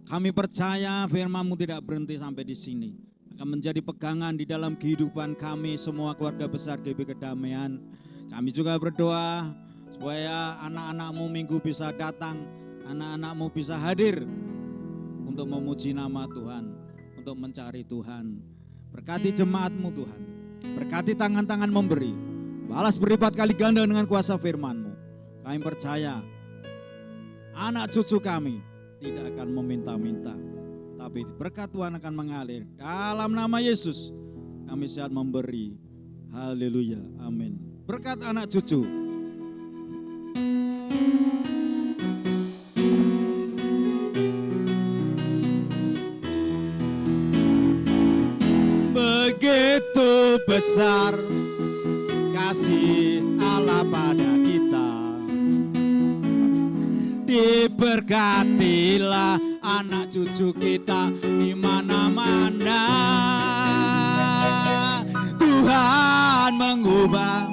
Kami percaya firman-Mu tidak berhenti sampai di sini. Akan menjadi pegangan di dalam kehidupan kami semua keluarga besar GB Kedamaian. Kami juga berdoa supaya anak-anak-Mu minggu bisa datang, anak-anak-Mu bisa hadir untuk memuji nama Tuhan, untuk mencari Tuhan. Berkati jemaat-Mu Tuhan, berkati tangan-tangan memberi, balas berlipat kali ganda dengan kuasa firman-Mu. Kami percaya anak cucu kami tidak akan meminta-minta, tapi berkat Tuhan akan mengalir. Dalam nama Yesus kami siap memberi. Haleluya, amin. Berkat anak cucu. Begitu besar kasih Allah pada kita. Diberkatilah anak cucu kita di mana-mana. Tuhan mengubah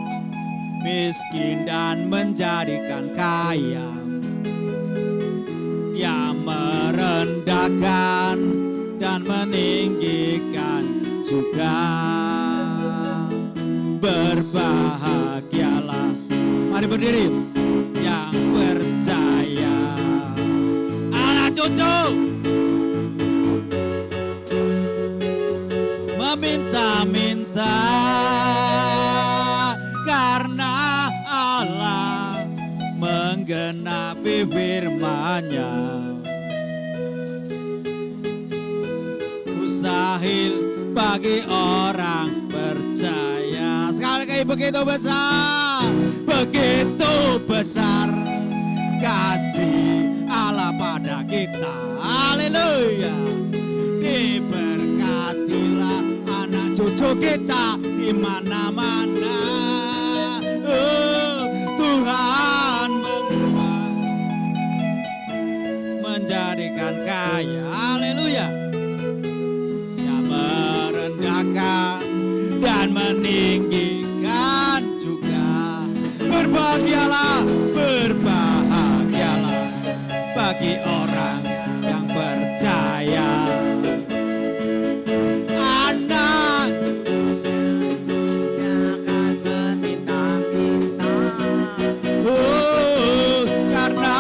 miskin dan menjadikan kaya. Dia merendahkan dan meninggikan juga. Berbahagialah, mari berdiri, yang percaya. Anak cucu meminta-minta karena Allah menggenapi firman-Nya. Mustahil bagi orang percaya. Sekali lagi begitu besar, begitu besar kasih Allah pada kita. Haleluya. Diberkatilah anak cucu kita di mana-mana. Tuhan mengubah, menjadikan kaya. Haleluya. Dia merendahkan dan meninggikan juga. Berbahagialah, berbahagialah bagi orang yang percaya. Anak Jangan meminta-minta. karena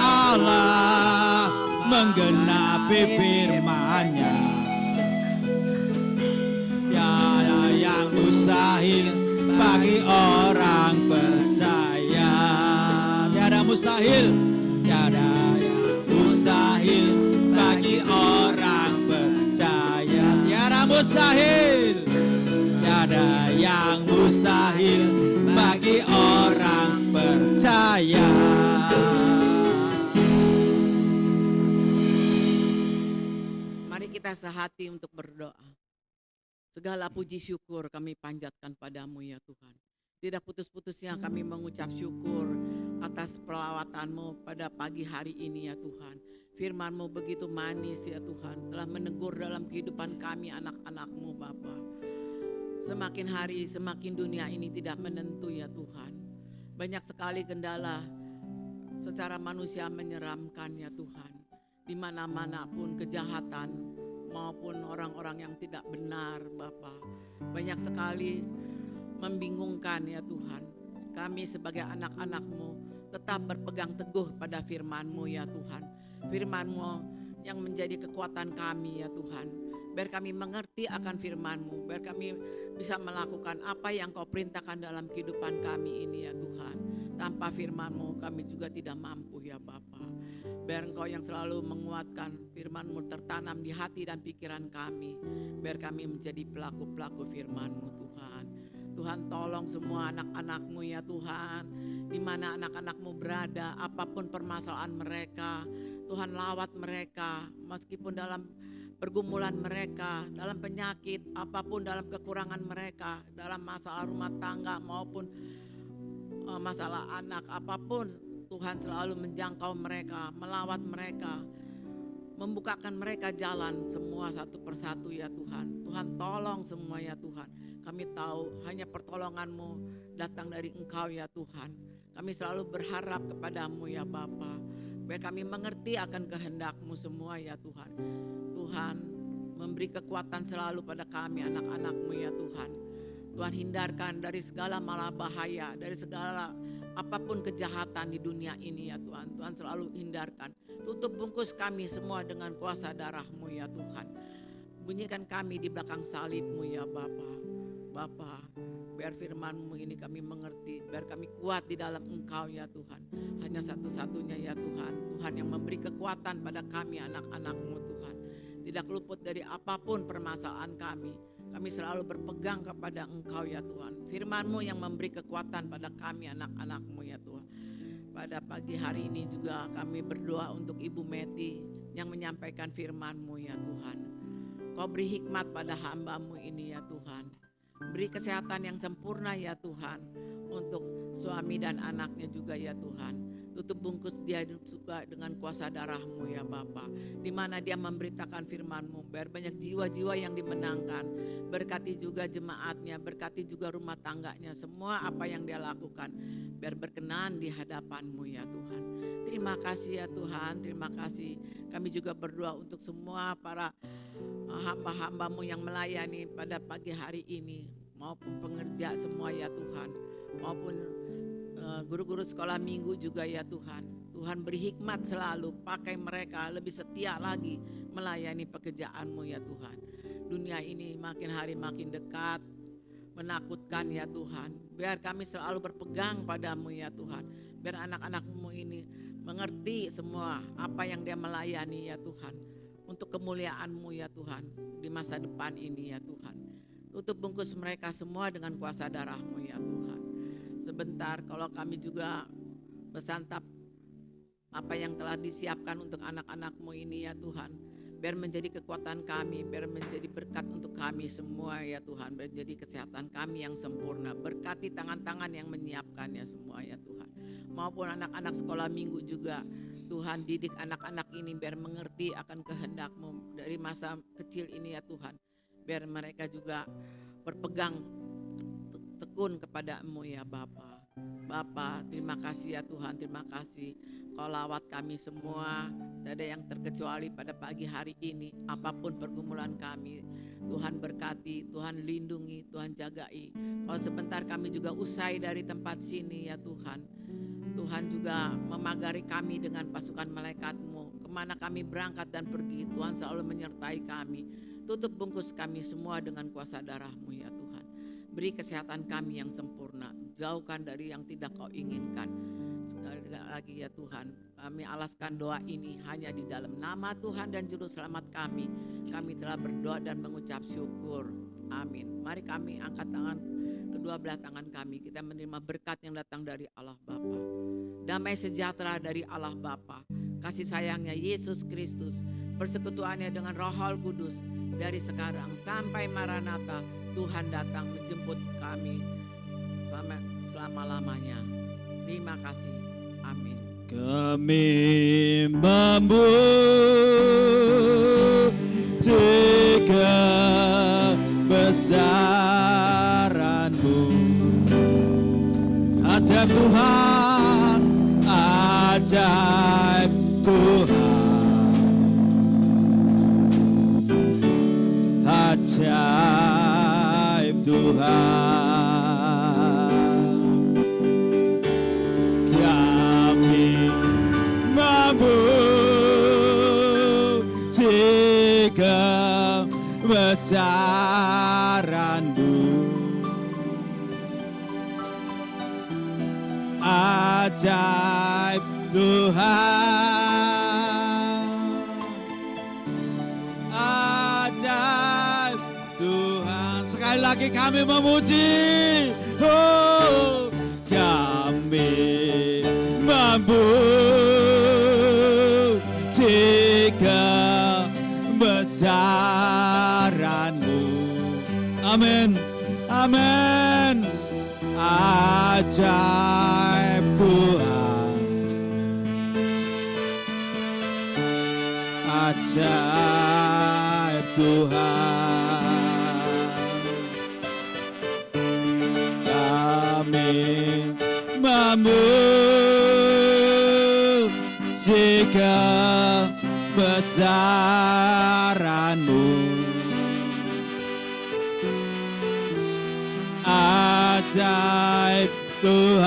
Allah menggenapi firman-Nya. Tiada yang mustahil bagi orang percaya. Tiada mustahil, tiada yang mustahil bagi orang percaya. Tiada mustahil, tiada yang mustahil bagi orang percaya. Mari kita sehati untuk berdoa. Segala puji syukur kami panjatkan padamu ya Tuhan. Tidak putus-putusnya kami mengucap syukur atas pelawatanmu pada pagi hari ini ya Tuhan. Firman-Mu begitu manis ya Tuhan. Telah menegur dalam kehidupan kami anak-anak-Mu Bapa. Semakin hari semakin dunia ini tidak menentu ya Tuhan. Banyak sekali kendala secara manusia menyeramkan ya Tuhan. Di mana-mana pun kejahatan maupun orang-orang yang tidak benar Bapa. Banyak sekali membingungkan ya Tuhan. Kami sebagai anak-anak-Mu tetap berpegang teguh pada firman-Mu ya Tuhan. Firman-Mu yang menjadi kekuatan kami ya Tuhan. Biar kami mengerti akan firman-Mu. Biar kami bisa melakukan apa yang Kau perintahkan dalam kehidupan kami ini ya Tuhan. Tanpa firman-Mu kami juga tidak mampu ya Bapa. Biar Engkau yang selalu menguatkan firman-Mu tertanam di hati dan pikiran kami. Biar kami menjadi pelaku-pelaku firman-Mu Tuhan. Tuhan tolong semua anak-anak-Mu ya Tuhan. Di mana anak-anak-Mu berada, apapun permasalahan mereka. Tuhan lawat mereka meskipun dalam pergumulan mereka, dalam penyakit, apapun dalam kekurangan mereka. Dalam masalah rumah tangga maupun masalah anak, apapun Tuhan selalu menjangkau mereka, melawat mereka, membukakan mereka jalan semua satu persatu ya Tuhan. Tuhan tolong semua ya Tuhan. Kami tahu hanya pertolongan-Mu datang dari Engkau ya Tuhan. Kami selalu berharap kepadamu ya Bapa. Biar kami mengerti akan kehendak-Mu semua ya Tuhan. Tuhan memberi kekuatan selalu pada kami anak-anak-Mu ya Tuhan. Tuhan hindarkan dari segala malapahaya, dari segala apapun kejahatan di dunia ini ya Tuhan. Tuhan selalu hindarkan. Tutup bungkus kami semua dengan kuasa darah-Mu ya Tuhan. Bunyikan kami di belakang salib-Mu ya Bapa. Bapa, biar firman-Mu ini kami mengerti. Biar kami kuat di dalam Engkau ya Tuhan. Hanya satu-satunya ya Tuhan. Tuhan yang memberi kekuatan pada kami anak-anak-Mu Tuhan. Tidak luput dari apapun permasalahan kami. Kami selalu berpegang kepada Engkau ya Tuhan. Firman-Mu yang memberi kekuatan pada kami anak-anak-Mu ya Tuhan. Pada pagi hari ini juga kami berdoa untuk Ibu Meti yang menyampaikan firman-Mu ya Tuhan. Kau beri hikmat pada hamba-Mu ini ya Tuhan. Beri kesehatan yang sempurna ya Tuhan. Untuk suami dan anaknya juga ya Tuhan. Tutup bungkus dia juga dengan kuasa darah-Mu ya Bapa. Di mana dia memberitakan firman-Mu. Biar banyak jiwa-jiwa yang dimenangkan. Berkati juga jemaatnya, berkati juga rumah tangganya. Semua apa yang dia lakukan. Biar berkenan di hadapan-Mu ya Tuhan. Terima kasih ya Tuhan, terima kasih. Kami juga berdoa untuk semua para hamba-hamba-Mu yang melayani pada pagi hari ini. Maupun pengerja semua ya Tuhan. Maupun guru-guru sekolah minggu juga ya Tuhan. Tuhan beri hikmat selalu, pakai mereka lebih setia lagi melayani pekerjaan-Mu ya Tuhan. Dunia ini makin hari makin dekat, menakutkan ya Tuhan. Biar kami selalu berpegang padamu ya Tuhan. Biar anak-anak-Mu ini mengerti semua apa yang dia melayani ya Tuhan. Untuk kemuliaan-Mu ya Tuhan di masa depan ini ya Tuhan. Tutup bungkus mereka semua dengan kuasa darah-Mu ya Tuhan. Sebentar kalau kami juga bersantap apa yang telah disiapkan untuk anak-anak-Mu ini ya Tuhan. Biar menjadi kekuatan kami, biar menjadi berkat untuk kami semua ya Tuhan. Biar menjadi kesehatan kami yang sempurna. Berkati tangan-tangan yang menyiapkannya semua ya Tuhan. Maupun anak-anak sekolah minggu juga. Tuhan didik anak-anak ini biar mengerti akan kehendak-Mu dari masa kecil ini ya Tuhan. Biar mereka juga berpegang tekun kepada-Mu ya Bapa. Bapa, terima kasih ya Tuhan, terima kasih. Kau lawat kami semua, tidak ada yang terkecuali pada pagi hari ini. Apapun pergumulan kami, Tuhan berkati, Tuhan lindungi, Tuhan jagai. Kalau sebentar kami juga usai dari tempat sini ya Tuhan. Tuhan juga memagari kami dengan pasukan malaikat-Mu. Kemana kami berangkat dan pergi, Tuhan selalu menyertai kami. Tutup bungkus kami semua dengan kuasa darah-Mu ya Tuhan. Beri kesehatan kami yang sempurna. Jauhkan dari yang tidak Kau inginkan. Sekali lagi ya Tuhan, kami alaskan doa ini hanya di dalam nama Tuhan dan Juru Selamat kami. Kami telah berdoa dan mengucap syukur. Amin. Mari kami angkat tangan, kedua belah tangan kami. Kita menerima berkat yang datang dari Allah Bapa. Damai sejahtera dari Allah Bapa. Kasih sayangnya Yesus Kristus. Persekutuannya dengan Roh Kudus. Dari sekarang sampai Maranatha, Tuhan datang menjemput kami selama-lamanya. Terima kasih. Amin. Kami membuktikan kebesaran-Mu. Ajaib Tuhan, ajaib Tuhan. Ajaib Tuhan, kami membuktikan kebesaran-Mu. Ajaib Tuhan, ajaib Tuhan. Sekali lagi kami memuji, oh, kami membuktikan kebesaran-Mu. Amin, amin. Ajaib Tuhan, ajaib Tuhan. Kami membuktikan kebesaran-Mu. Ajaib Tuhan,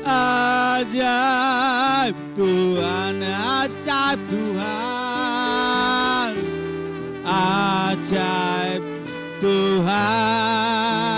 ajaib Tuhan, ajaib Tuhan, ajaib Tuhan.